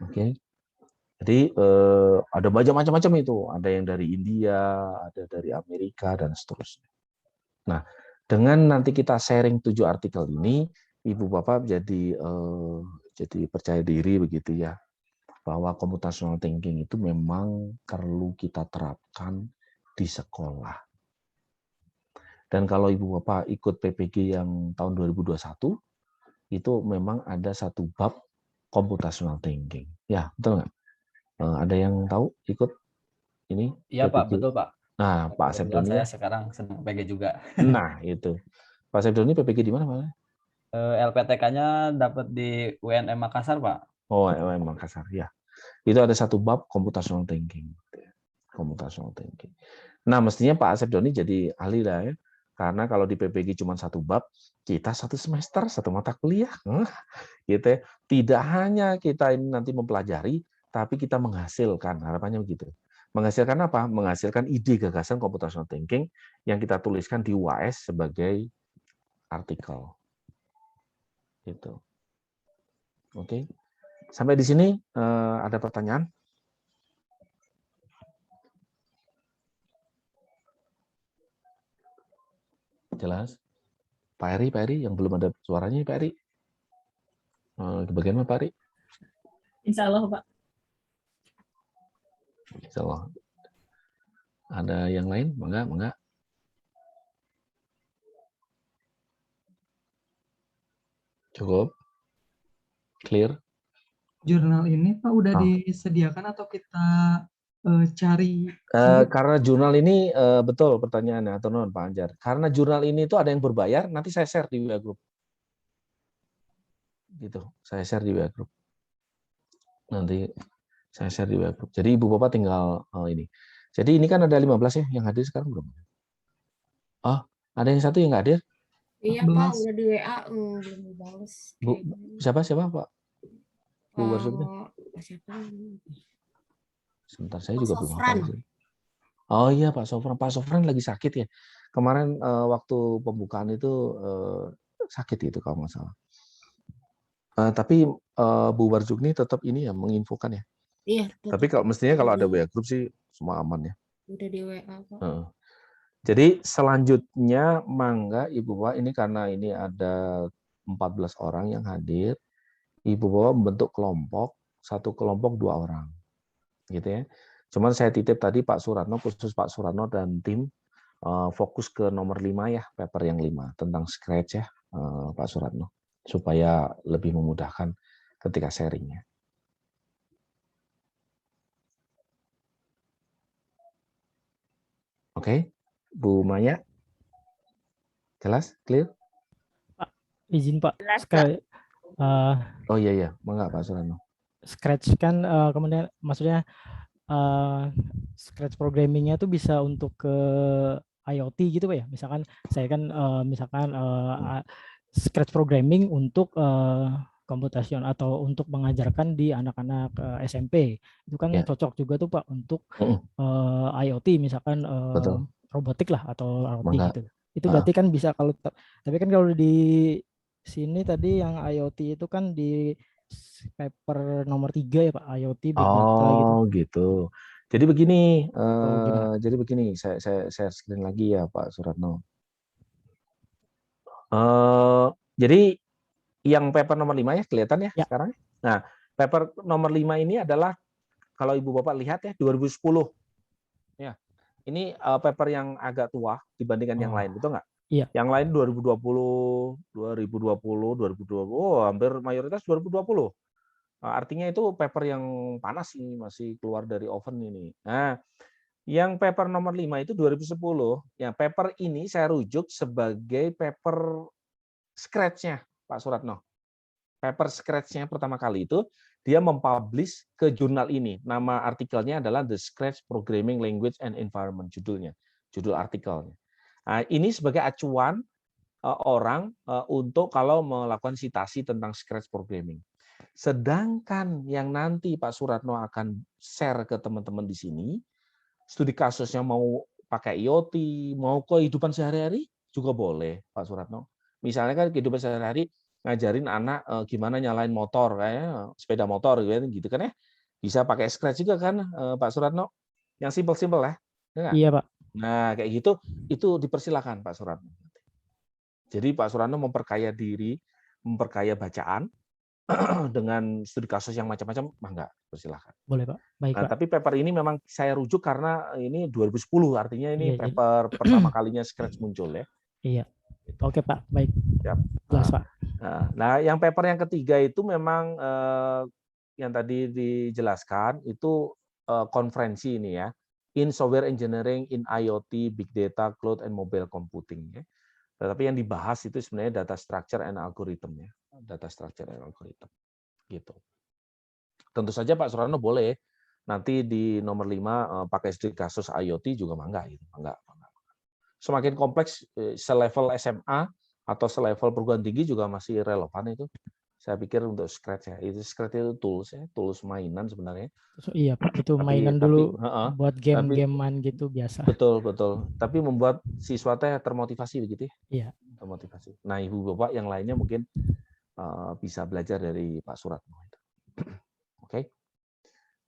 Oke. Jadi ada macam-macam itu, ada yang dari India, ada dari Amerika dan seterusnya. Nah, dengan nanti kita sharing 7 artikel ini, Ibu Bapak jadi percaya diri begitu ya, bahwa computational thinking itu memang perlu kita terapkan di sekolah. Dan kalau Ibu Bapak ikut PPG yang tahun 2021, itu memang ada satu bab computational thinking. Ya, betul nggak? Ada yang tahu ikut ini? Iya Pak, PPG? betul Pak. Nah, Pak Sepdoni Saya ya. sekarang sedang PPG juga. Nah, itu. Pak Sepdoni PPG di mana Pak? LPTK-nya dapat di UNM Makassar Pak. Oh, UNM Makassar ya. Itu ada satu bab computational thinking. Computational thinking. Nah, mestinya Pak Asep Doni jadi ahli lah ya. Karena kalau di PPG cuma satu bab, kita 1 semester, 1 mata kuliah. Gitu ya. Tidak hanya kita ini nanti mempelajari, tapi kita menghasilkan. Harapannya begitu. Menghasilkan apa? Menghasilkan ide gagasan computational thinking yang kita tuliskan di UAS sebagai artikel. Gitu. Oke. Sampai di sini ada pertanyaan? Jelas? Pak Eri, yang belum ada suaranya Pak Eri. Bagaimana Pak Eri? Insya Allah Pak. Insya Allah. Ada yang lain? Mangga. Cukup? Clear? Jurnal ini Pak udah disediakan atau kita cari? Karena jurnal ini betul pertanyaannya atau non Pak Anjar. Karena jurnal ini itu ada yang berbayar, nanti saya share di WA Group. Gitu, saya share di WA Group. Nanti saya share di WA Group. Jadi Ibu Bapak tinggal ini. Jadi ini kan ada 15 ya yang hadir sekarang belum? Oh, ada yang satu yang nggak hadir? Iya Pak, udah di WA belum dibalas. Bu, siapa Pak? Bu Warsopnya? Siapa? Sebentar, saya juga belum hafal. Oh iya Pak Sofran. Pak Sofran lagi sakit ya. Kemarin waktu pembukaan itu sakit itu kalau nggak salah. Tapi Bu Warjukni tetap ini ya menginfokan ya. Iya, Tapi tetap mestinya kalau ada di WA group sih semua aman ya. udah di WA kok. Jadi selanjutnya mangga Ibu Bapak ini karena ini ada 14 orang yang hadir, Ibu Bapak membentuk kelompok, satu kelompok 2 orang. Gitu ya. Cuman saya titip tadi Pak Suratno, khusus Pak Suratno dan tim fokus ke nomor 5 ya, paper yang 5 tentang Scratch ya, Pak Suratno, supaya lebih memudahkan ketika sharingnya. Oke, Bu Maya, jelas, clear? Pak, izin Pak, Oh iya, mangga Pak Suratno. Scratch kan kemudian maksudnya Scratch programmingnya tuh bisa untuk ke IoT gitu Pak ya. Misalkan saya kan Scratch programming untuk komputasion atau untuk mengajarkan di anak-anak SMP. Itu kan cocok juga tuh Pak untuk IoT misalkan Betul. robotik lah atau IoT Mangga. gitu. Itu berarti kan bisa kalau tapi kan kalau di sini tadi yang IoT itu kan di paper nomor 3 ya Pak, IoT Big Data gitu. Oh gitu. Jadi begini, Gimana? saya share screen lagi ya Pak Suratno. Jadi yang paper nomor 5 ya kelihatan ya sekarang. Nah, paper nomor 5 ini adalah kalau Ibu Bapak lihat ya 2010. Ya. Ini paper yang agak tua dibandingkan yang lain, betul nggak? Iya. Yang lain 2020, 2020, hampir mayoritas 2020. Artinya itu paper yang panas ini, masih keluar dari oven ini. Nah, yang paper nomor 5 itu 2010. Ya, paper ini saya rujuk sebagai paper Scratch-nya, Pak Suratno. Paper Scratch-nya pertama kali itu dia mempublish ke jurnal ini. Nama artikelnya adalah The Scratch Programming Language and Environment, judulnya, judul artikelnya. Nah, ini sebagai acuan orang untuk kalau melakukan citasi tentang Scratch Programming. Sedangkan yang nanti Pak Suratno akan share ke teman-teman di sini, studi kasusnya mau pakai IoT, mau kehidupan sehari-hari juga boleh Pak Suratno. Misalnya kan kehidupan sehari-hari ngajarin anak gimana nyalain motor, kayak sepeda motor gitu kan ya. Bisa pakai Scratch juga kan Pak Suratno. Yang simpel-simpel ya. Iya Pak. Nah kayak gitu, itu dipersilakan Pak Suratno. Jadi Pak Suratno memperkaya diri, memperkaya bacaan, dengan studi kasus yang macam-macam, mangga, persilahkan. Boleh Pak, baik Pak. Tapi paper ini memang saya rujuk karena ini 2010, artinya ini Iya, paper pertama kalinya Scratch muncul ya. Iya. Oke Pak, baik. Siap. Jelas Pak. Nah, yang paper yang ketiga itu memang yang tadi dijelaskan itu konferensi ini ya, in software engineering in IoT, big data, cloud, and mobile computing ya. Tetapi yang dibahas itu sebenarnya data structure and algorithm ya, data structure and algorithm gitu. Tentu saja Pak Suratno boleh nanti di nomor 5 pakai studi kasus IoT juga mangga gitu, mangga. Semakin kompleks selevel SMA atau selevel perguruan tinggi juga masih relevan itu. Saya pikir untuk Scratch ya, itu Scratch itu tools ya, tools mainan sebenarnya. Iya Pak, itu mainan dulu buat game-gamean gitu biasa. Betul. Tapi membuat siswa teh termotivasi begitu ya. Iya. Termotivasi. Nah, Ibu Bapak yang lainnya mungkin bisa belajar dari Pak Suratno. Oke.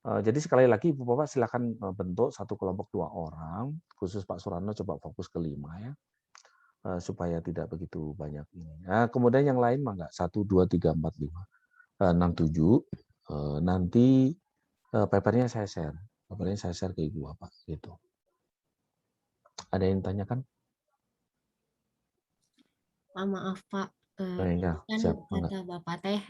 Jadi sekali lagi Ibu Bapak silakan bentuk satu kelompok 2 orang, khusus Pak Suratno coba fokus ke 5 ya. Supaya tidak begitu banyak ini. Nah, kemudian yang lain mangga 1 2 3 4 5 6 7 nanti papernya saya share. Papernya saya share ke Ibu Bapak gitu. Ada yang tanyakan? Maaf Pak, Ya, kan siap, kata Bapak teh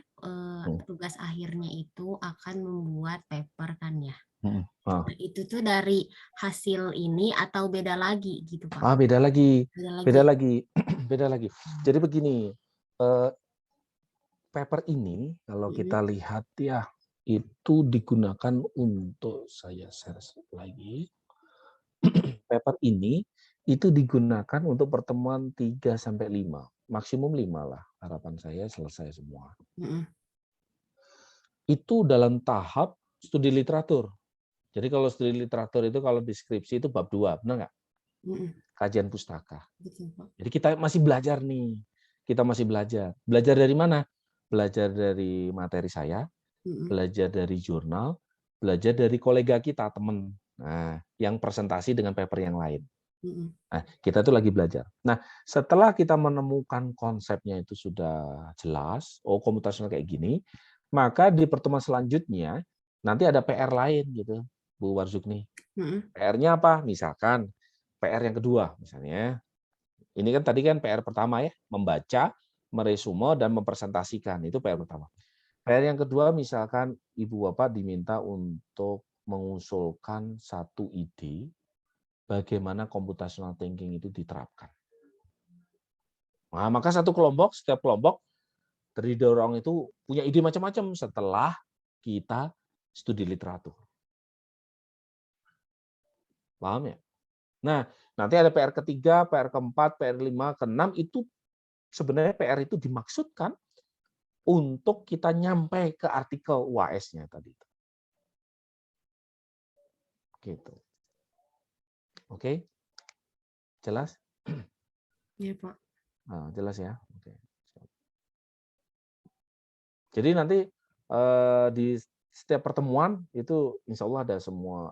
tugas akhirnya itu akan membuat paper kan ya. Nah, itu tuh dari hasil ini atau beda lagi gitu Pak? Beda lagi. Beda lagi. Jadi begini, paper ini kalau kita lihat ya itu digunakan untuk, saya share lagi. Paper ini itu digunakan untuk pertemuan 3 sampai 5, maksimum 5 lah harapan saya selesai semua. Itu dalam tahap studi literatur. Jadi kalau studi literatur itu kalau deskripsi itu bab 2, benar nggak? Kajian pustaka. Jadi kita masih belajar nih. Kita masih belajar. Belajar dari mana? belajar dari materi saya, belajar dari jurnal, belajar dari kolega kita, teman. Nah, yang presentasi dengan paper yang lain. Nah, kita tuh lagi belajar. Nah, setelah kita menemukan konsepnya itu sudah jelas, oh komputasional kayak gini, maka di pertemuan selanjutnya nanti ada PR lain gitu, Bu Warzukni. PR-nya apa? Misalkan PR yang kedua, misalnya. Ini kan tadi kan PR pertama ya, membaca, meresume, dan mempresentasikan. Itu PR pertama. PR yang kedua, misalkan Ibu Bapak diminta untuk mengusulkan satu ide bagaimana computational thinking itu diterapkan. Nah, maka setiap kelompok terdorong itu punya ide macam-macam setelah kita studi literatur. Paham ya? Nah, nanti ada PR ketiga, PR keempat, PR 5, ke-6 itu sebenarnya PR itu dimaksudkan untuk kita nyampe ke artikel UAS-nya tadi. Gitu. Oke? Jelas? Iya, Pak. Nah, jelas ya? Oke. Jadi nanti di setiap pertemuan itu insya Allah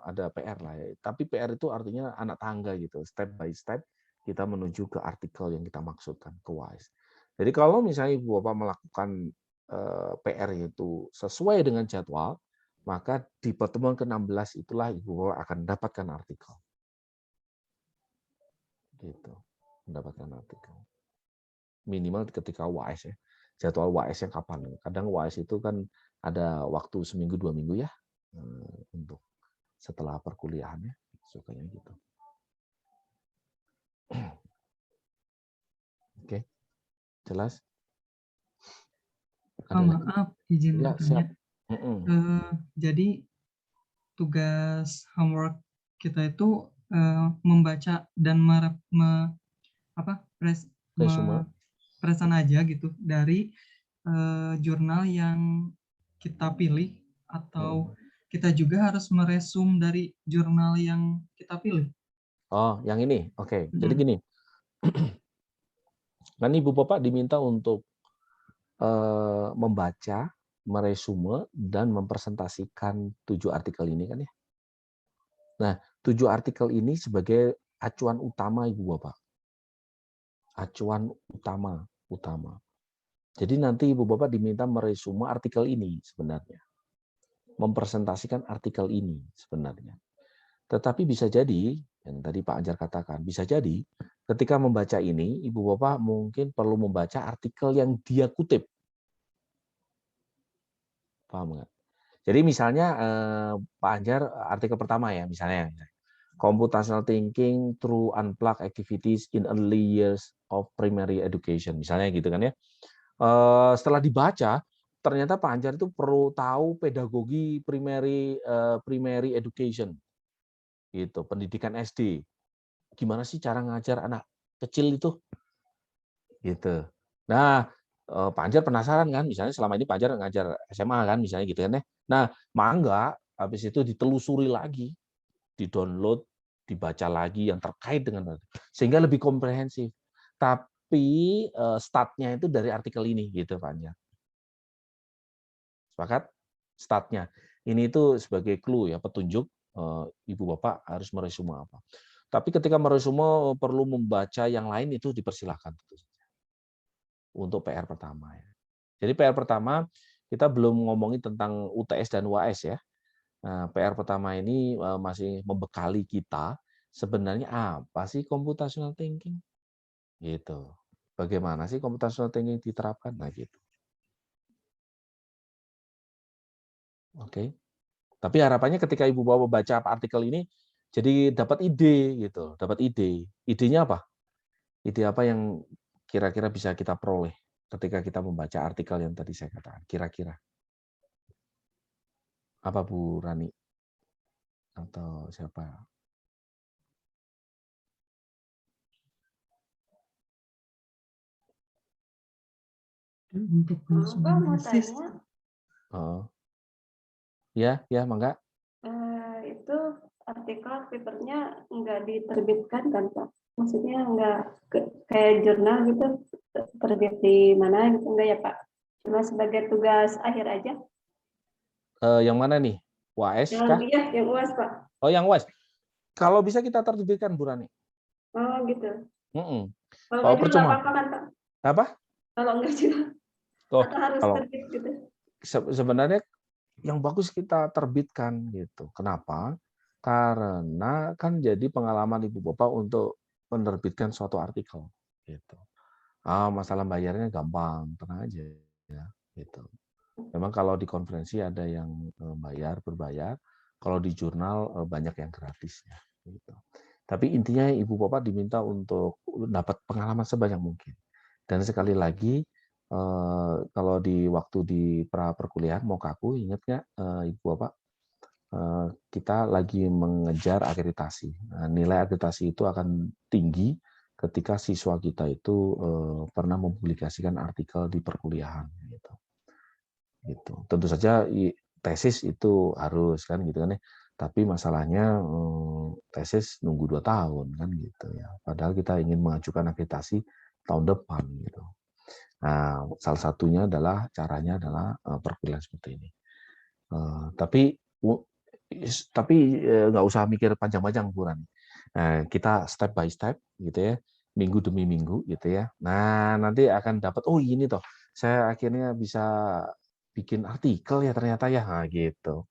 ada PR lah ya. Tapi PR itu artinya anak tangga gitu, step by step kita menuju ke artikel yang kita maksudkan, ke UAS. Jadi kalau misalnya Ibu Bapak melakukan PR itu sesuai dengan jadwal, maka di pertemuan ke-16 itulah Ibu Bapak akan mendapatkan artikel. Gitu. Mendapatkan artikel. Minimal ketika UAS ya. Jadwal UAS-nya kapan? Kadang UAS itu kan ada waktu seminggu 2 minggu ya untuk setelah perkuliahannya, sukanya gitu. Oke, jelas? Maaf, izin ya, bertanya. siap. Jadi tugas homework kita itu membaca dan presan aja gitu dari jurnal yang kita pilih, atau kita juga harus meresum dari jurnal yang kita pilih. Oh, yang ini. Oke. Jadi gini. Kan Ibu Bapak diminta untuk membaca, meresume, dan mempresentasikan 7 artikel ini kan ya. Nah, 7 artikel ini sebagai acuan utama Ibu Bapak. Acuan utama. Jadi nanti Ibu Bapak diminta meresume artikel ini sebenarnya. Mempresentasikan artikel ini sebenarnya. Tetapi bisa jadi, yang tadi Pak Anjar katakan, bisa jadi ketika membaca ini, Ibu Bapak mungkin perlu membaca artikel yang dia kutip. Paham nggak? Jadi misalnya Pak Anjar artikel pertama ya, misalnya Computational Thinking Through Unplugged Activities in Early Years of Primary Education, misalnya gitu kan ya. Setelah dibaca, ternyata Pak Anjar itu perlu tahu pedagogi primary education, gitu, pendidikan SD. Gimana sih cara ngajar anak kecil itu, gitu. Nah, Pak Anjar penasaran kan, misalnya selama ini Pak Anjar ngajar SMA kan, misalnya gitu kan ya. Nah, mangga habis itu ditelusuri lagi, di-download, dibaca lagi yang terkait dengan sehingga lebih komprehensif. Tapi startnya itu dari artikel ini gitu Pak Anjar. Sepakat? Startnya. Ini itu sebagai clue ya, petunjuk Ibu Bapak harus meresume apa. Tapi ketika meresume perlu membaca yang lain itu dipersilahkan. Untuk PR pertama ya. Jadi PR pertama kita belum ngomongin tentang UTS dan UAS ya. Nah, PR pertama ini masih membekali kita sebenarnya apa sih computational thinking? Gitu. Bagaimana sih computational thinking diterapkan? Nah, gitu. Oke. Tapi harapannya ketika Ibu Bapak baca artikel ini jadi dapat ide gitu, dapat ide. Idenya apa? Ide apa yang kira-kira bisa kita peroleh ketika kita membaca artikel yang tadi saya katakan? Kira-kira. Apa Bu Rani? Atau siapa? Untuk basis. Oh. Ya, mangga. Itu artikel papernya nggak diterbitkan kan Pak? Maksudnya nggak kayak jurnal gitu terbit di mana gitu enggak ya Pak? Cuma sebagai tugas akhir aja. Yang mana nih? UAS kah? Iya, yang UAS, Pak. Oh, yang UAS. Kalau bisa kita terbitkan, Bu Rani. Oh, gitu. Kalau Kalau nggak juga percuma. apa-apa kan, Pak? Apa? Kalau nggak juga. Atau harus terbit gitu. Sebenarnya yang bagus kita terbitkan gitu. Kenapa? Karena kan jadi pengalaman Ibu Bapak untuk menerbitkan suatu artikel gitu. Masalah bayarnya gampang, tenang aja ya gitu. Memang kalau di konferensi ada yang berbayar. Kalau di jurnal banyak yang gratis ya gitu. Tapi intinya Ibu Bapak diminta untuk dapat pengalaman sebanyak mungkin. Dan sekali lagi kalau di waktu di pra perkuliahan mau kaku, ingat nggak Ibu Bapak, kita lagi mengejar akreditasi. Nilai akreditasi itu akan tinggi ketika siswa kita itu pernah mempublikasikan artikel di perkuliahan. Gitu. Tentu saja tesis itu harus kan gitu kan ya. Tapi masalahnya tesis nunggu 2 tahun kan gitu ya. Padahal kita ingin mengajukan akreditasi tahun depan gitu. Nah, salah satunya adalah caranya adalah perkuliahan seperti ini. Tapi nggak usah mikir panjang-panjang, Bu Rani. Kita step by step gitu ya, minggu demi minggu gitu ya. Nah, nanti akan dapat ini toh, saya akhirnya bisa bikin artikel ya ternyata ya, gitu.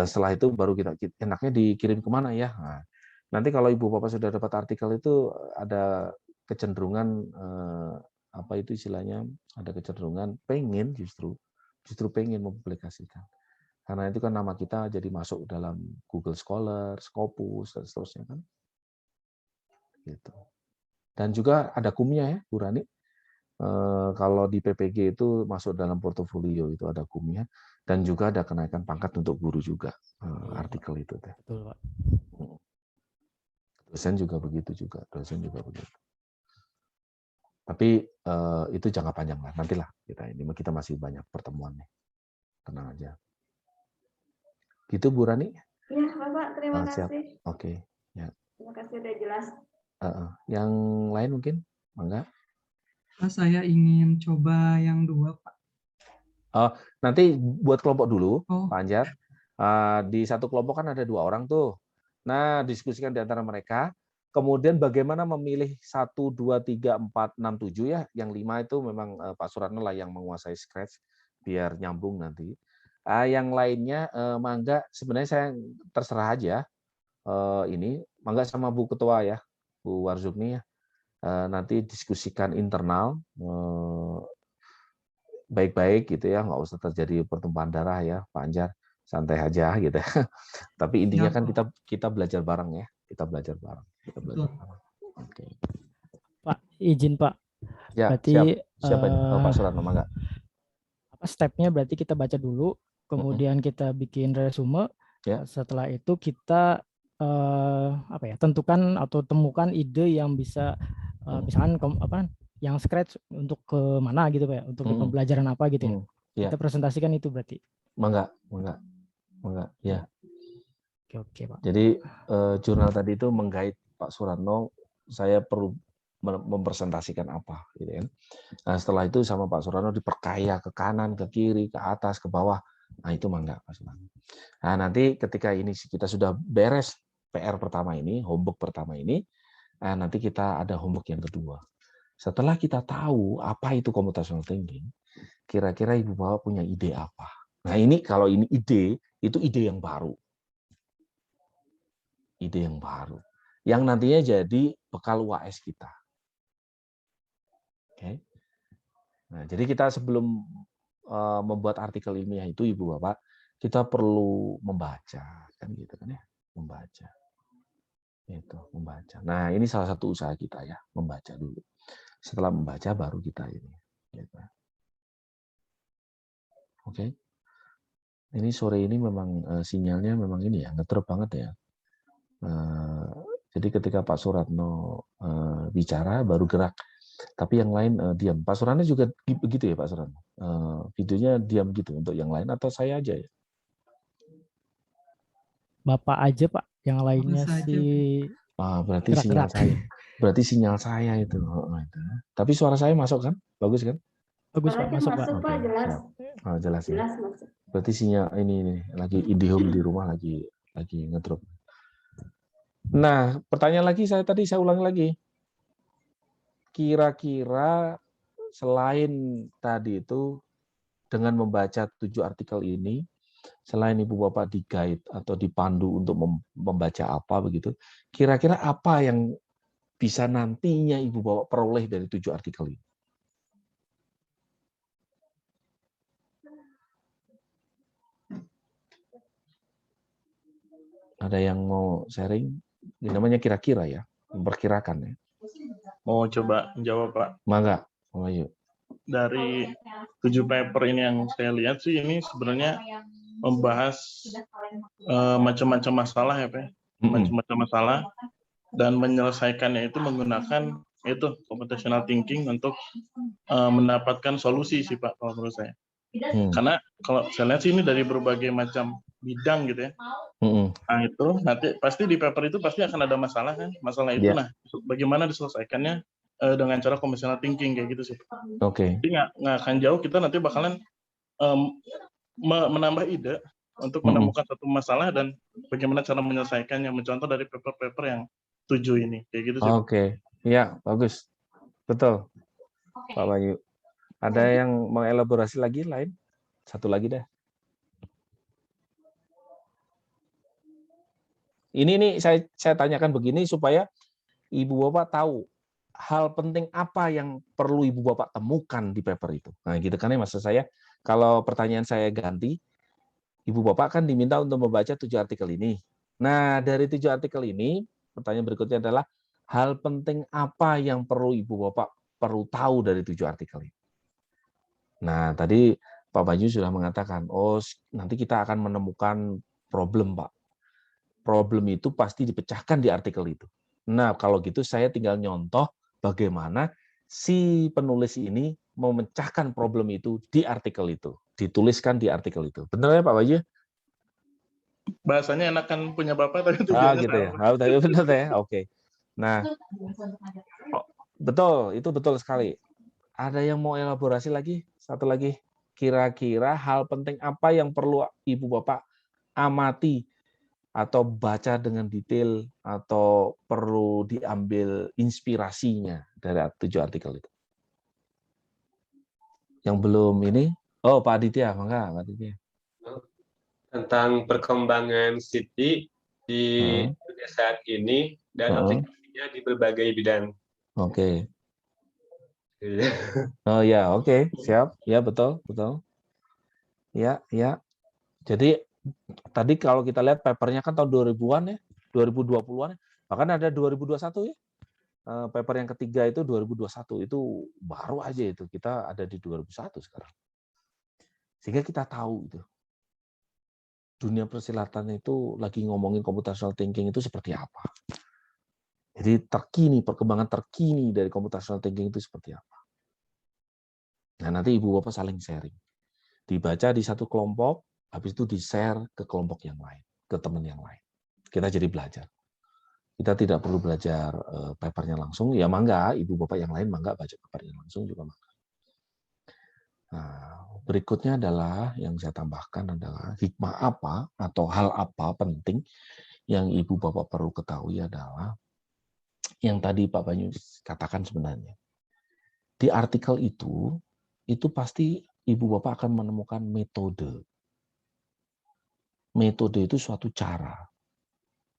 Setelah itu baru kita enaknya dikirim kemana ya. Nah, nanti kalau Ibu Bapak sudah dapat artikel itu ada kecenderungan apa itu istilahnya, ada kecenderungan pengen justru pengen mempublikasikan. Karena itu kan nama kita jadi masuk dalam Google Scholar, Scopus dan seterusnya kan. Gitu. Dan juga ada kumnya ya, Bu Rani. Kalau di PPG itu masuk dalam portofolio itu ada kumnya, dan juga ada kenaikan pangkat untuk guru juga artikel itu. Betul, Pak. Dosen juga begitu. Tapi itu jangka panjang lah, nantilah kita masih banyak pertemuan nih, tenang aja. Gitu Bu Rani? Iya, Bapak, terima Siap. kasih. Oke, ya. Terima kasih udah jelas. Yang lain mungkin, Mangga? Saya ingin coba yang 2, Pak. Nanti buat kelompok dulu, Pak Anjar. Di satu kelompok kan ada 2 orang tuh. Nah, diskusikan di antara mereka. Kemudian bagaimana memilih 1, 2, 3, 4, 6, 7 ya. Yang 5 itu memang Pak Suratno lah yang menguasai Scratch biar nyambung nanti. Yang lainnya Mangga sebenarnya saya terserah aja. Ini Mangga sama Bu Ketua ya, Bu Warzukni ya. Nanti diskusikan internal baik-baik gitu ya, nggak usah terjadi pertumpahan darah ya, Pak Anjar, santai aja gitu. Tapi intinya kan kita belajar bareng ya, kita belajar bareng. Oke. Pak, izin Pak. Ya, berarti siap ini? Pak Suratno, Mangga. Stepnya berarti kita baca dulu, kemudian kita bikin resume. Setelah itu kita tentukan atau temukan ide yang bisa misalkan yang Scratch untuk ke mana gitu Pak, untuk pembelajaran apa gitu ya. Kita presentasikan itu berarti. Mangga ya. Oke Pak. Jadi jurnal tadi itu menggait Pak Suratno, saya perlu mempresentasikan apa gitu kan. Nah, setelah itu sama Pak Suratno diperkaya ke kanan, ke kiri, ke atas, ke bawah. Nah, itu Mangga Pak Suratno. Nah, nanti ketika ini kita sudah beres PR pertama ini, homework pertama ini, nanti kita ada homework yang kedua. Setelah kita tahu apa itu computational thinking, kira-kira Ibu Bapak punya ide apa? Nah, ini kalau ini ide, itu ide yang baru. Ide yang baru. Yang nantinya jadi bekal UAS kita. Oke. Nah, jadi kita sebelum membuat artikel ilmiah itu Ibu Bapak, kita perlu membaca kan gitu kan ya, membaca. Itu, membaca. Nah, ini salah satu usaha kita ya, membaca dulu. Setelah membaca baru kita ini. Gitu. Oke. Ini sore ini memang sinyalnya memang ini ya, ngedrop banget ya. Jadi ketika Pak Suratno bicara baru gerak. Tapi yang lain diam. Pak Suratno juga begitu ya Pak Suratno? Videonya diam gitu untuk yang lain atau saya aja ya? Bapak aja Pak, yang lainnya sih. Berarti sinyal saya. Berarti sinyal saya itu. Tapi suara saya masuk kan? Bagus kan? Bagus Pak, Suaranya masuk Pak. masuk Pak, Oke, jelas. siap. Oh, jelas ya. Jelas masuk. Berarti sinyal ini lagi IndiHome di rumah lagi ngedrop. Nah, pertanyaan lagi saya ulang lagi. Kira-kira selain tadi itu dengan membaca 7 artikel ini, selain Ibu Bapak di-guide atau dipandu untuk membaca apa begitu, kira-kira apa yang bisa nantinya Ibu Bapak peroleh dari 7 artikel ini? Ada yang mau sharing? Ini namanya kira-kira ya, memperkirakan ya. Mau coba menjawab Pak? Mangga, ayo. Dari 7 paper ini yang saya lihat sih ini sebenarnya membahas macam-macam masalah ya Pak. Macam-macam masalah dan menyelesaikannya itu menggunakan itu computational thinking untuk mendapatkan solusi sih Pak kalau menurut saya. Karena kalau saya lihat sih ini dari berbagai macam bidang gitu ya. Nah itu nanti pasti di paper itu pasti akan ada masalah kan, masalah itu nah bagaimana diselesaikannya dengan cara computational thinking kayak gitu sih. Oke. Jadi nggak akan jauh kita nanti bakalan menambah ide untuk menemukan satu masalah dan bagaimana cara menyelesaikannya, mencontoh dari paper-paper yang 7 ini kayak gitu sih. Oke, ya bagus, betul, Pak Bayu. Ada yang mau elaborasi lagi lain? Satu lagi deh. Ini saya tanyakan begini supaya Ibu Bapak tahu hal penting apa yang perlu Ibu Bapak temukan di paper itu. Nah, gitu kan ya maksud saya. Kalau pertanyaan saya ganti, Ibu Bapak kan diminta untuk membaca 7 artikel ini. Nah, dari 7 artikel ini, pertanyaan berikutnya adalah hal penting apa yang perlu Ibu Bapak perlu tahu dari 7 artikel ini. Nah, tadi Pak Bayu sudah mengatakan, oh nanti kita akan menemukan problem, Pak. Problem itu pasti dipecahkan di artikel itu. Nah, kalau gitu saya tinggal nyontoh bagaimana si penulis ini memecahkan problem itu di artikel itu. Dituliskan di artikel itu. Benar ya Pak Bayu? Bahasanya enakan punya Bapak, tapi tujuannya gitu ya. Benar ya, oke. Nah, betul, itu betul sekali. Ada yang mau elaborasi lagi? Satu lagi. Kira-kira hal penting apa yang perlu Ibu Bapak amati atau baca dengan detail atau perlu diambil inspirasinya dari 7 artikel itu. Yang belum ini, oh Pak Aditya, mangga Pak Aditya. Tentang perkembangan Siti di dunia saat ini dan aplikasinya di berbagai bidang. Oke. Oh ya, oke, siap. Ya, betul. Ya. Jadi tadi kalau kita lihat papernya kan tahun 2000-an ya, 2020-an, bahkan ada 2021 ya. Paper yang ketiga itu 2021, itu baru aja itu, kita ada di 2001 sekarang. Sehingga kita tahu itu. Dunia persilatan itu lagi ngomongin computational thinking itu seperti apa. Jadi perkembangan terkini dari computational thinking itu seperti apa. Nah, nanti Ibu Bapak saling sharing. Dibaca di satu kelompok, habis itu di-share ke kelompok yang lain, ke teman yang lain. Kita jadi belajar. Kita tidak perlu belajar papernya langsung, ya mangga, Ibu Bapak yang lain mangga baca papernya langsung juga mangga. Nah, berikutnya adalah yang saya tambahkan adalah hikmah apa atau hal apa penting yang Ibu Bapak perlu ketahui adalah yang tadi Pak Banyu katakan sebenarnya. Di artikel itu pasti Ibu Bapak akan menemukan metode. Metode itu suatu cara.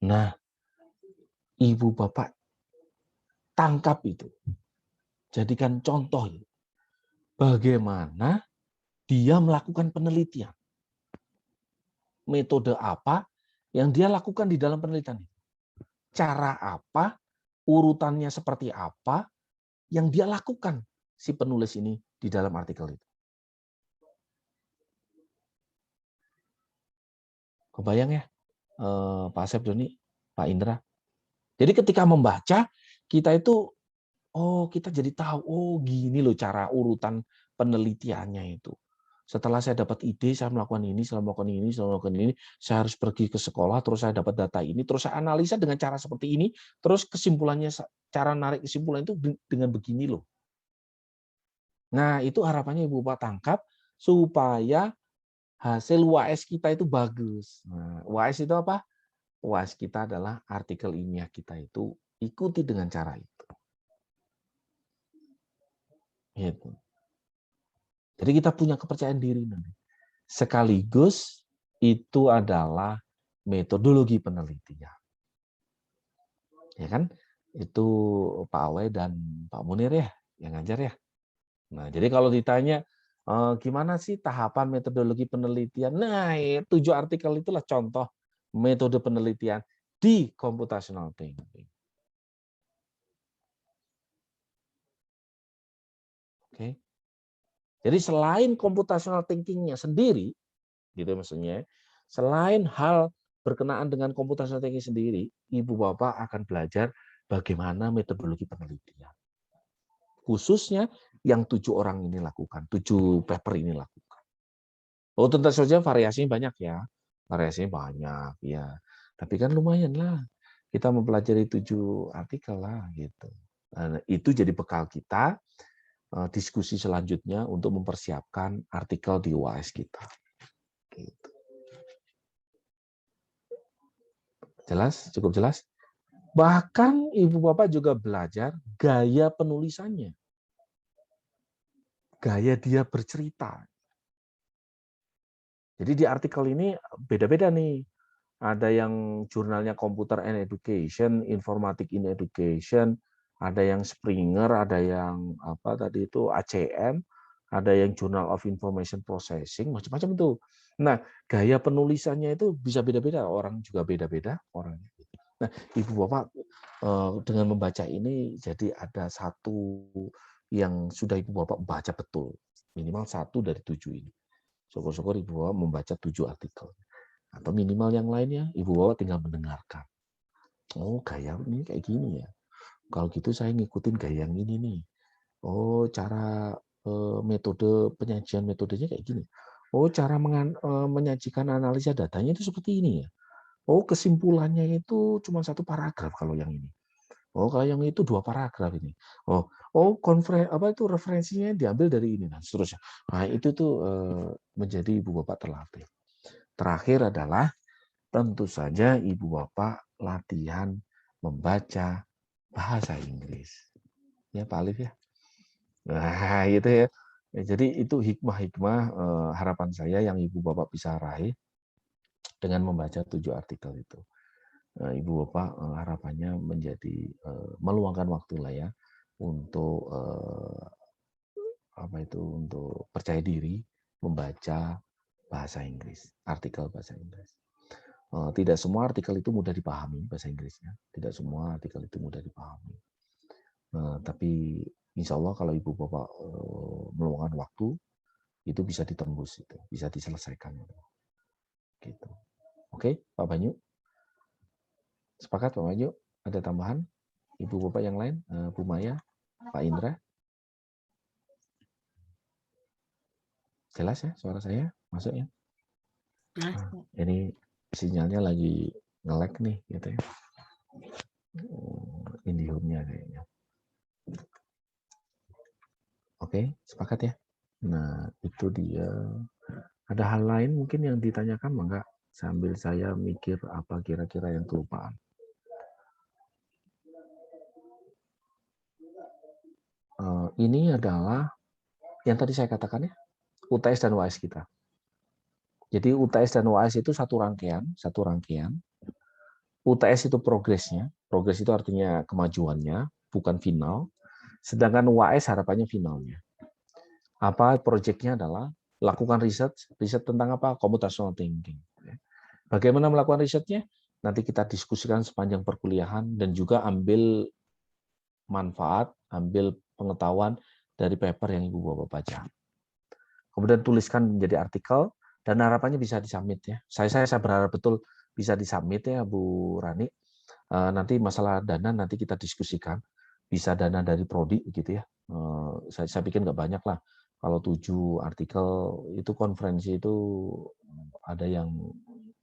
Nah, Ibu Bapak tangkap itu. Jadikan contoh bagaimana dia melakukan penelitian. Metode apa yang dia lakukan di dalam penelitian. Cara apa, urutannya seperti apa yang dia lakukan si penulis ini di dalam artikel itu. Kebayang ya, Pak Asep Doni, Pak Indra. Jadi ketika membaca, kita itu, kita jadi tahu, gini loh cara urutan penelitiannya itu. Setelah saya dapat ide, saya melakukan ini, saya harus pergi ke sekolah, terus saya dapat data ini, terus saya analisa dengan cara seperti ini, terus kesimpulannya, cara narik kesimpulan itu dengan begini loh. Nah, itu harapannya Ibu Bapak tangkap supaya hasil UAS kita itu bagus. Nah, UAS itu apa? UAS kita adalah artikel ilmiah kita itu ikuti dengan cara itu. Gitu. Jadi kita punya kepercayaan diri nanti. Sekaligus itu adalah metodologi penelitian. Ya kan? Itu Pak Awe dan Pak Munir ya yang ngajar ya. Nah, jadi kalau ditanya gimana sih tahapan metodologi penelitian? Nah, 7 artikel itulah contoh metode penelitian di computational thinking. Oke. Jadi selain computational thinking-nya sendiri, gitu maksudnya, selain hal berkenaan dengan computational thinking sendiri, Ibu Bapak akan belajar bagaimana metodologi penelitian. Khususnya yang 7 orang ini lakukan, 7 paper ini lakukan. Oh, tentu saja variasinya banyak ya. Variasinya banyak ya. Tapi kan lumayan lah. Kita mempelajari 7 artikel lah gitu. Nah, itu jadi bekal kita diskusi selanjutnya untuk mempersiapkan artikel di UAS kita. Gitu. Jelas? Cukup jelas? Bahkan Ibu Bapak juga belajar gaya penulisannya. Gaya dia bercerita. Jadi di artikel ini beda-beda nih. Ada yang jurnalnya Computer and Education, Informatic in Education, ada yang Springer, ada yang apa tadi itu ACM, ada yang Journal of Information Processing, macam-macam itu. Nah, gaya penulisannya itu bisa beda-beda, orang juga beda-beda orangnya. Nah, Ibu Bapak dengan membaca ini jadi ada satu yang sudah Ibu Bapak baca betul, minimal 1 dari 7 ini. Syukur-syukur Ibu Bapak membaca 7 artikel. Atau minimal yang lainnya, Ibu Bapak tinggal mendengarkan. Oh, gaya ini kayak gini ya. Kalau gitu saya ngikutin gaya yang ini nih. Oh, cara metode penyajian metodenya kayak gini. Oh, cara menyajikan analisa datanya itu seperti ini ya. Oh, kesimpulannya itu cuma 1 paragraf kalau yang ini. Oh, kalau yang itu 2 paragraf ini. Oh, referensinya diambil dari ini dan seterusnya. Nah, itu tuh menjadi Ibu Bapak terlatih. Terakhir adalah tentu saja Ibu Bapak latihan membaca bahasa Inggris. Ya, Pak Alif ya. Nah, itu ya. Jadi itu hikmah-hikmah harapan saya yang Ibu Bapak bisa raih dengan membaca 7 artikel itu. Ibu Bapak harapannya menjadi meluangkan waktu lah ya untuk untuk percaya diri membaca bahasa Inggris, artikel bahasa Inggris. Tidak semua artikel itu mudah dipahami bahasa Inggrisnya, tidak semua artikel itu mudah dipahami. Tapi insya Allah kalau Ibu Bapak meluangkan waktu itu bisa ditembus, itu bisa diselesaikan. Gitu. Oke, Pak Banyu. Sepakat Pak Banyu? Ada tambahan? Ibu Bapak yang lain? Bu Maya, Pak Indra? Jelas ya suara saya? Masuk ya? Ini sinyalnya lagi nge-lag nih gitu ya. Indihome-nya kayaknya. Oke, sepakat ya? Nah, itu dia. Ada hal lain mungkin yang ditanyakan, enggak? Sambil saya mikir apa kira-kira yang kelupaan. Ini adalah yang tadi saya katakan ya, UTS dan UAS kita. Jadi UTS dan UAS itu satu rangkaian. UTS itu progresnya, progres itu artinya kemajuannya, bukan final. Sedangkan UAS harapannya finalnya. Apa proyeknya adalah lakukan riset tentang apa? Computational thinking. Bagaimana melakukan risetnya? Nanti kita diskusikan sepanjang perkuliahan dan juga ambil manfaat, ambil pengetahuan dari paper yang Ibu Bapak baca. Kemudian tuliskan menjadi artikel dan harapannya bisa disubmit ya. Saya berharap betul bisa disubmit ya Bu Rani. Nanti masalah dana nanti kita diskusikan. Bisa dana dari prodi gitu ya. Saya pikir nggak banyak lah. Kalau 7 artikel itu konferensi itu ada yang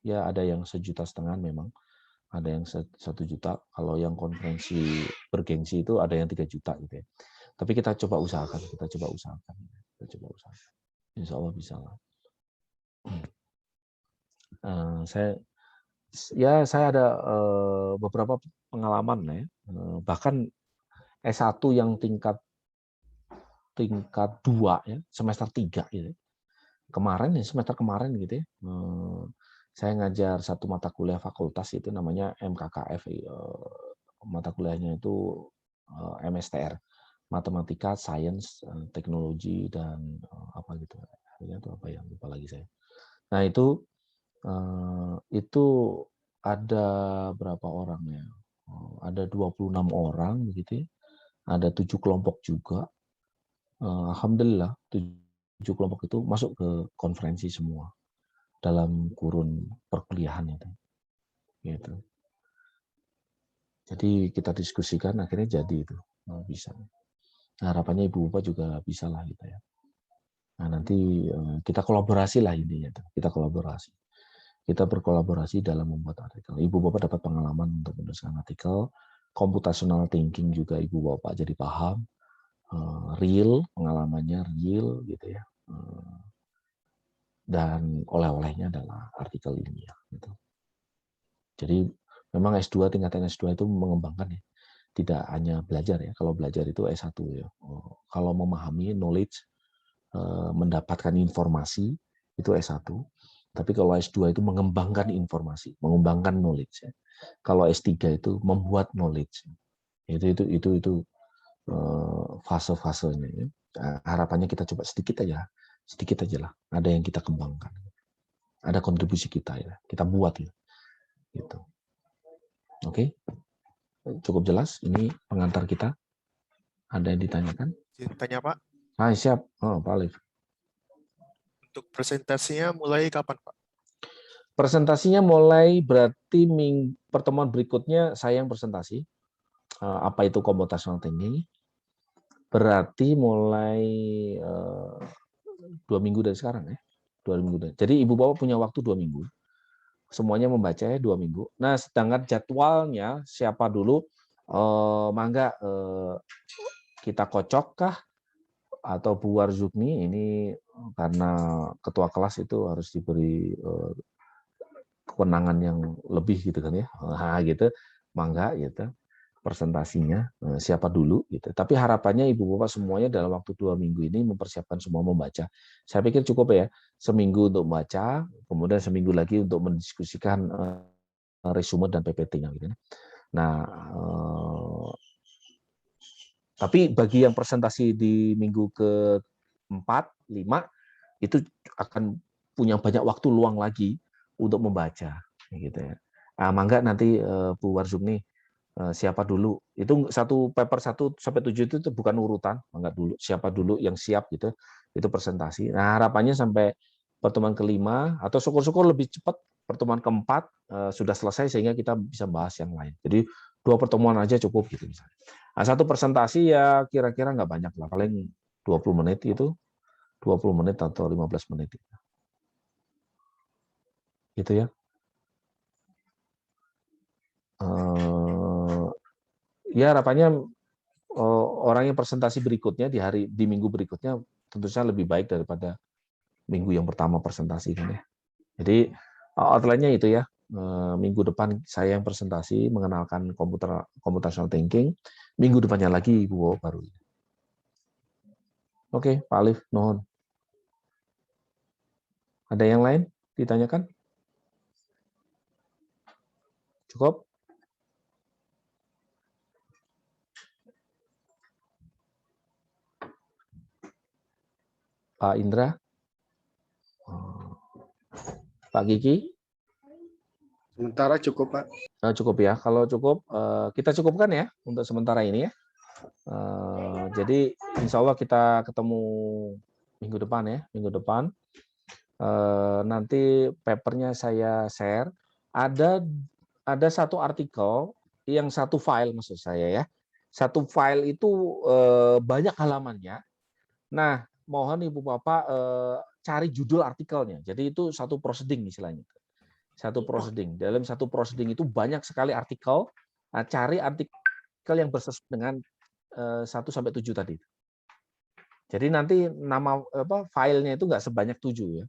1,5 juta memang. Ada yang 1 juta. Kalau yang konferensi bergengsi itu ada yang 3 juta gitu ya. Tapi kita coba usahakan. Insya Allah bisa lah. Saya ada beberapa pengalaman ya. Bahkan S1 yang tingkat 2 ya, semester 3 gitu. Semester kemarin gitu ya. Saya ngajar satu mata kuliah fakultas itu namanya MKKF. Mata kuliahnya itu MSTR, Matematika, Sains, Teknologi dan apa gitu. Itu apa yang lupa lagi saya. Nah, itu ada berapa orang ya? Ada 26 orang begitu ya. Ada 7 kelompok juga. Alhamdulillah 7 kelompok itu masuk ke konferensi semua dalam kurun perkuliahan itu. Gitu. Jadi kita diskusikan akhirnya jadi itu bisa. Nah, harapannya Ibu Bapak juga bisa lah gitu ya. Nah, nanti kita kolaborasi lah intinya. Kita kolaborasi. Kita berkolaborasi dalam membuat artikel. Ibu Bapak dapat pengalaman untuk menuliskan artikel. Computational thinking juga Ibu Bapak jadi paham. Real, pengalamannya real gitu ya. Dan oleh-olehnya adalah artikel ilmiah. Gitu. Jadi memang S2, tingkatan S2 itu mengembangkan ya. Tidak hanya belajar ya. Kalau belajar itu S1 ya. Kalau memahami knowledge, mendapatkan informasi itu S1. Tapi kalau S2 itu mengembangkan informasi, mengembangkan knowledge. Ya. Kalau S3 itu membuat knowledge. Itu fase-fasenya. Ya. Harapannya kita coba sedikit aja lah. Ada yang kita kembangkan, ada kontribusi kita ya, kita buat ya. Gitu. Oke, cukup jelas. Ini pengantar kita. Ada yang ditanyakan? Tanya Pak. Siap. Pak Alif. Untuk presentasinya mulai kapan Pak? Presentasinya mulai berarti pertemuan berikutnya saya yang presentasi. Apa itu computational thinking? Berarti mulai 2 minggu dari sekarang ya. 2 minggu. Jadi Ibu Bapak punya waktu 2 minggu. Semuanya membaca 2 minggu. Nah, sedangkan jadwalnya siapa dulu? Mangga kita kocokkah? Atau Bu Warzukni ini karena ketua kelas itu harus diberi kewenangan yang lebih gitu kan ya. Gitu. Mangga gitu. Presentasinya siapa dulu gitu. Tapi harapannya Ibu Bapak semuanya dalam waktu 2 minggu ini mempersiapkan semua membaca. Saya pikir cukup ya, seminggu untuk membaca, kemudian seminggu lagi untuk mendiskusikan resume dan PPT-nya gitu. Nah, tapi bagi yang presentasi di minggu ke-4, 5 itu akan punya banyak waktu luang lagi untuk membaca gitu ya. Mangga nanti Bu Warzukni siapa dulu itu satu paper 1 sampai 7 itu bukan urutan, enggak dulu siapa dulu yang siap gitu itu presentasi. Nah, harapannya sampai pertemuan ke-5 atau syukur-syukur lebih cepat pertemuan ke-4 sudah selesai sehingga kita bisa bahas yang lain. Jadi 2 pertemuan aja cukup gitu misalnya. Nah, satu presentasi ya kira-kira nggak banyak lah, paling 20 menit itu 20 menit atau 15 menit gitu ya. Ya harapannya orang yang presentasi berikutnya di minggu berikutnya tentu saja lebih baik daripada minggu yang pertama presentasi kan ya. Jadi outline-nya itu ya. Minggu depan saya yang presentasi mengenalkan computational thinking. Minggu depannya lagi Ibu baru. Oke, Pak Alif, mohon. Ada yang lain ditanyakan? Cukup? Pak Indra? Pak Kiki? Sementara cukup, Pak. Cukup ya. Kalau cukup, kita cukupkan ya untuk sementara ini ya. Jadi insya Allah kita ketemu minggu depan ya. Minggu depan. Nanti papernya saya share. Ada satu artikel, yang satu file maksud saya ya. Satu file itu banyak halamannya. Nah, mohon Ibu Bapak cari judul artikelnya. Jadi itu satu proceeding istilahnya. Satu proceeding. Dalam satu proceeding itu banyak sekali artikel. Cari artikel yang bersesuaian dengan 1 sampai 7 tadi. Jadi nanti nama filenya itu nggak sebanyak 7 ya,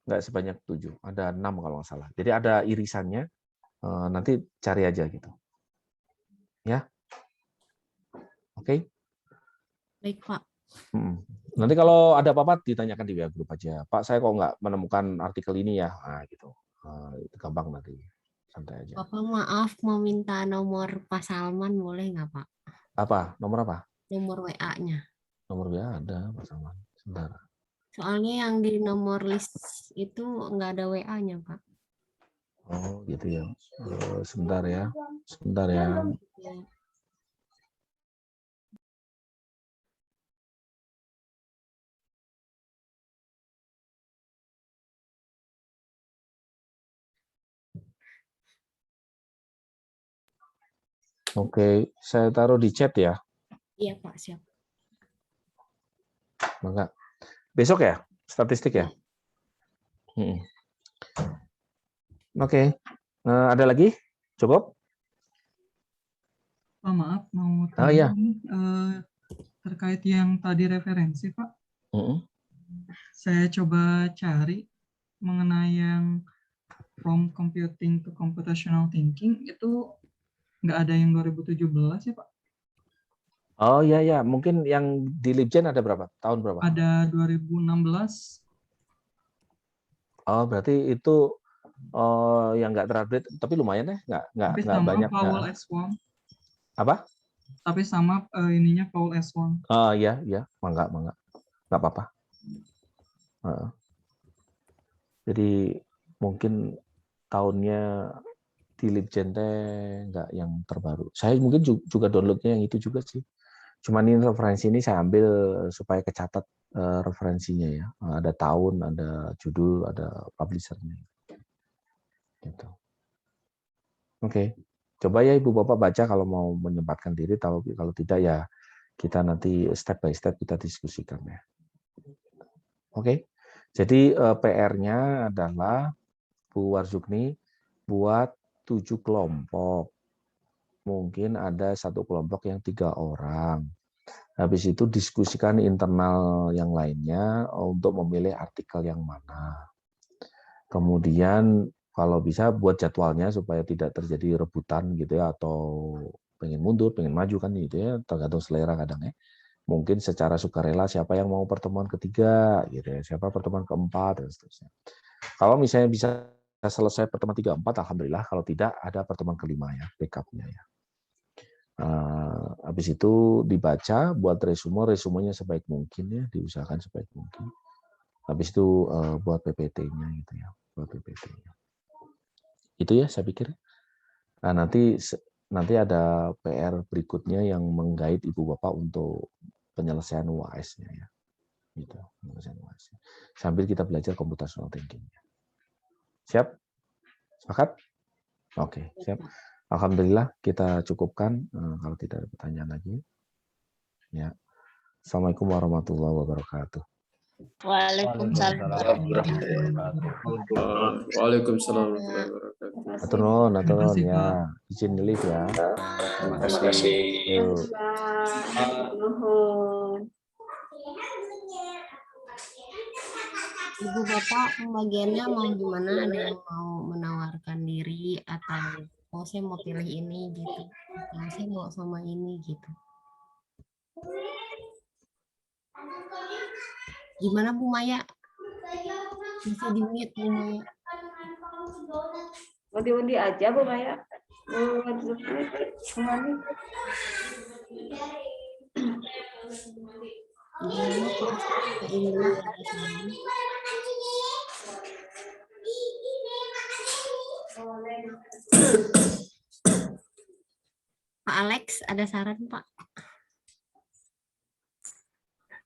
nggak sebanyak 7, ada 6 kalau nggak salah. Jadi ada irisannya, nanti cari aja gitu. Ya, oke. Baik Pak. Nanti kalau ada apa-apa ditanyakan di WA grup aja. Pak, saya kok nggak menemukan artikel ini ya, nah gitu. Itu gampang nanti, santai aja. Bapak maaf mau minta nomor Pak Salman boleh nggak Pak? Apa? Nomor apa? Nomor WA-nya. Nomor WA ada, Pak Salman. Sebentar. Soalnya yang di nomor list itu nggak ada WA-nya Pak. Oh gitu ya. Sebentar ya. Sebentar ya. Oke, saya taruh di chat ya. Iya Pak, siap. Maka besok ya, statistik ya. Oke, ada lagi? Cukup? Pak, maaf mau tanya ya. Terkait yang tadi referensi Pak. Saya coba cari mengenai yang from computing to computational thinking itu nggak ada yang 2017 ya Pak? Oh iya ya, mungkin yang di Libgen ada berapa? Tahun berapa? Ada 2016. Oh berarti itu yang nggak terupdate, tapi lumayan ya, nggak banyak. Paul S1. Apa? Tapi sama ininya Paul S1. Oh iya, mangga, nggak apa-apa. Jadi mungkin tahunnya di Libgen nggak yang terbaru. Saya mungkin juga downloadnya yang itu juga sih. Cuman ini referensi ini saya ambil supaya kecatat referensinya ya. Ada tahun, ada judul, ada publishernya. Gitu. Oke. Coba ya Ibu Bapak baca kalau mau menyempatkan diri. Kalau tidak ya kita nanti step by step kita diskusikan ya. Oke. Jadi PR-nya adalah Bu Warzukni buat 7 kelompok. Mungkin ada satu kelompok yang 3 orang. Habis itu diskusikan internal yang lainnya untuk memilih artikel yang mana. Kemudian kalau bisa buat jadwalnya supaya tidak terjadi rebutan gitu ya, atau pengen mundur, pengen maju kan gitu ya, tergantung selera kadang ya. Mungkin secara sukarela siapa yang mau pertemuan ketiga gitu ya, siapa pertemuan keempat dan seterusnya. Kalau misalnya bisa selesai pertemuan 3, 4, alhamdulillah. Kalau tidak ada pertemuan kelima ya, backupnya ya. Habis itu dibaca, buat resumenya sebaik mungkin ya, diusahakan sebaik mungkin. Habis itu buat PPT-nya gitu ya, buat PPT-nya. Itu ya saya pikir. Nah, nanti ada PR berikutnya yang menggait Ibu Bapak untuk penyelesaian UAS-nya ya. Gitu, penyelesaian UAS. Sambil kita belajar computational thinking-nya. Siap? Sepakat? Oke, siap. Alhamdulillah kita cukupkan kalau tidak ada pertanyaan lagi. Ya. Assalamualaikum warahmatullahi wabarakatuh. Waalaikumsalam. Waalaikumsalam warahmatullahi wabarakatuh. Atur nuhun ya. Izin live ya. Terima kasih. Nuhun. Ibu Bapak pembagiannya mau gimana? Ada yang mau menawarkan diri atau saya mau pilih ini gitu, atau saya mau sama ini gitu. Gimana Bu Maya? Bisa di-mute Bu Maya. Mau diundi aja Bu Maya. Kemana? Pak Alex, ada saran Pak?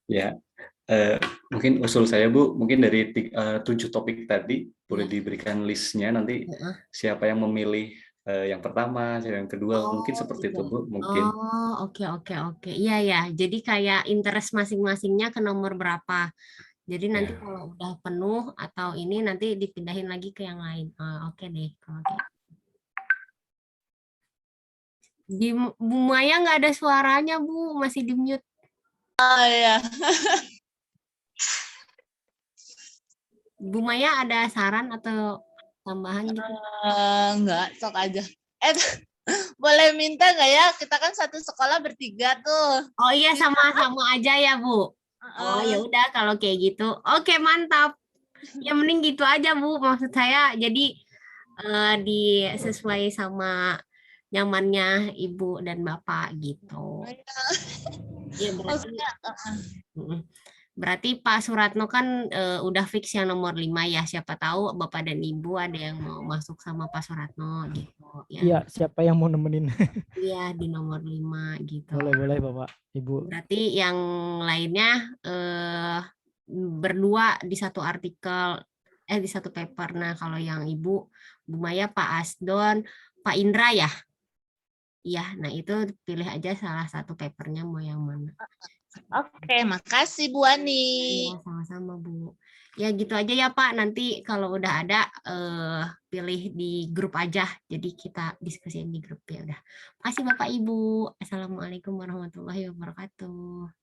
Ya, mungkin usul saya Bu, mungkin dari 7 topik tadi boleh diberikan listnya nanti siapa yang memilih yang pertama, siapa yang kedua, mungkin seperti itu Bu, mungkin. Oh, oke. Iya ya, jadi kayak interest masing-masingnya ke nomor berapa. Jadi nanti kalau udah penuh atau ini nanti dipindahin lagi ke yang lain. Oke deh kalau kayak. Bu Maya nggak ada suaranya Bu, masih di mute. Oh ya. Bu Maya ada saran atau tambahan gitu? Enggak, sok aja. Boleh minta nggak ya? Kita kan satu sekolah bertiga tuh. Oh iya, sama-sama aja ya, Bu. Oh ya udah kalau kayak gitu. Oke, mantap. Ya mending gitu aja, Bu. Maksud saya jadi disesuai sama nyamannya Ibu dan Bapak gitu. Ya berarti Pak Suratno kan udah fix yang nomor 5 ya. Siapa tahu Bapak dan Ibu ada yang mau masuk sama Pak Suratno gitu ya. Iya, siapa yang mau nemenin? Iya, di nomor 5 gitu. Boleh Bapak, Ibu. Berarti yang lainnya berdua di satu artikel, di satu paper. Nah, kalau yang Ibu, Bu Maya, Pak Asdon, Pak Indra ya? Iya, nah itu pilih aja salah satu papernya mau yang mana. Oke, makasih Bu Ani. Ya, sama-sama Bu. Ya gitu aja ya Pak, nanti kalau udah ada pilih di grup aja, jadi kita diskusiin di grup ya udah. Makasih Bapak Ibu. Assalamualaikum warahmatullahi wabarakatuh.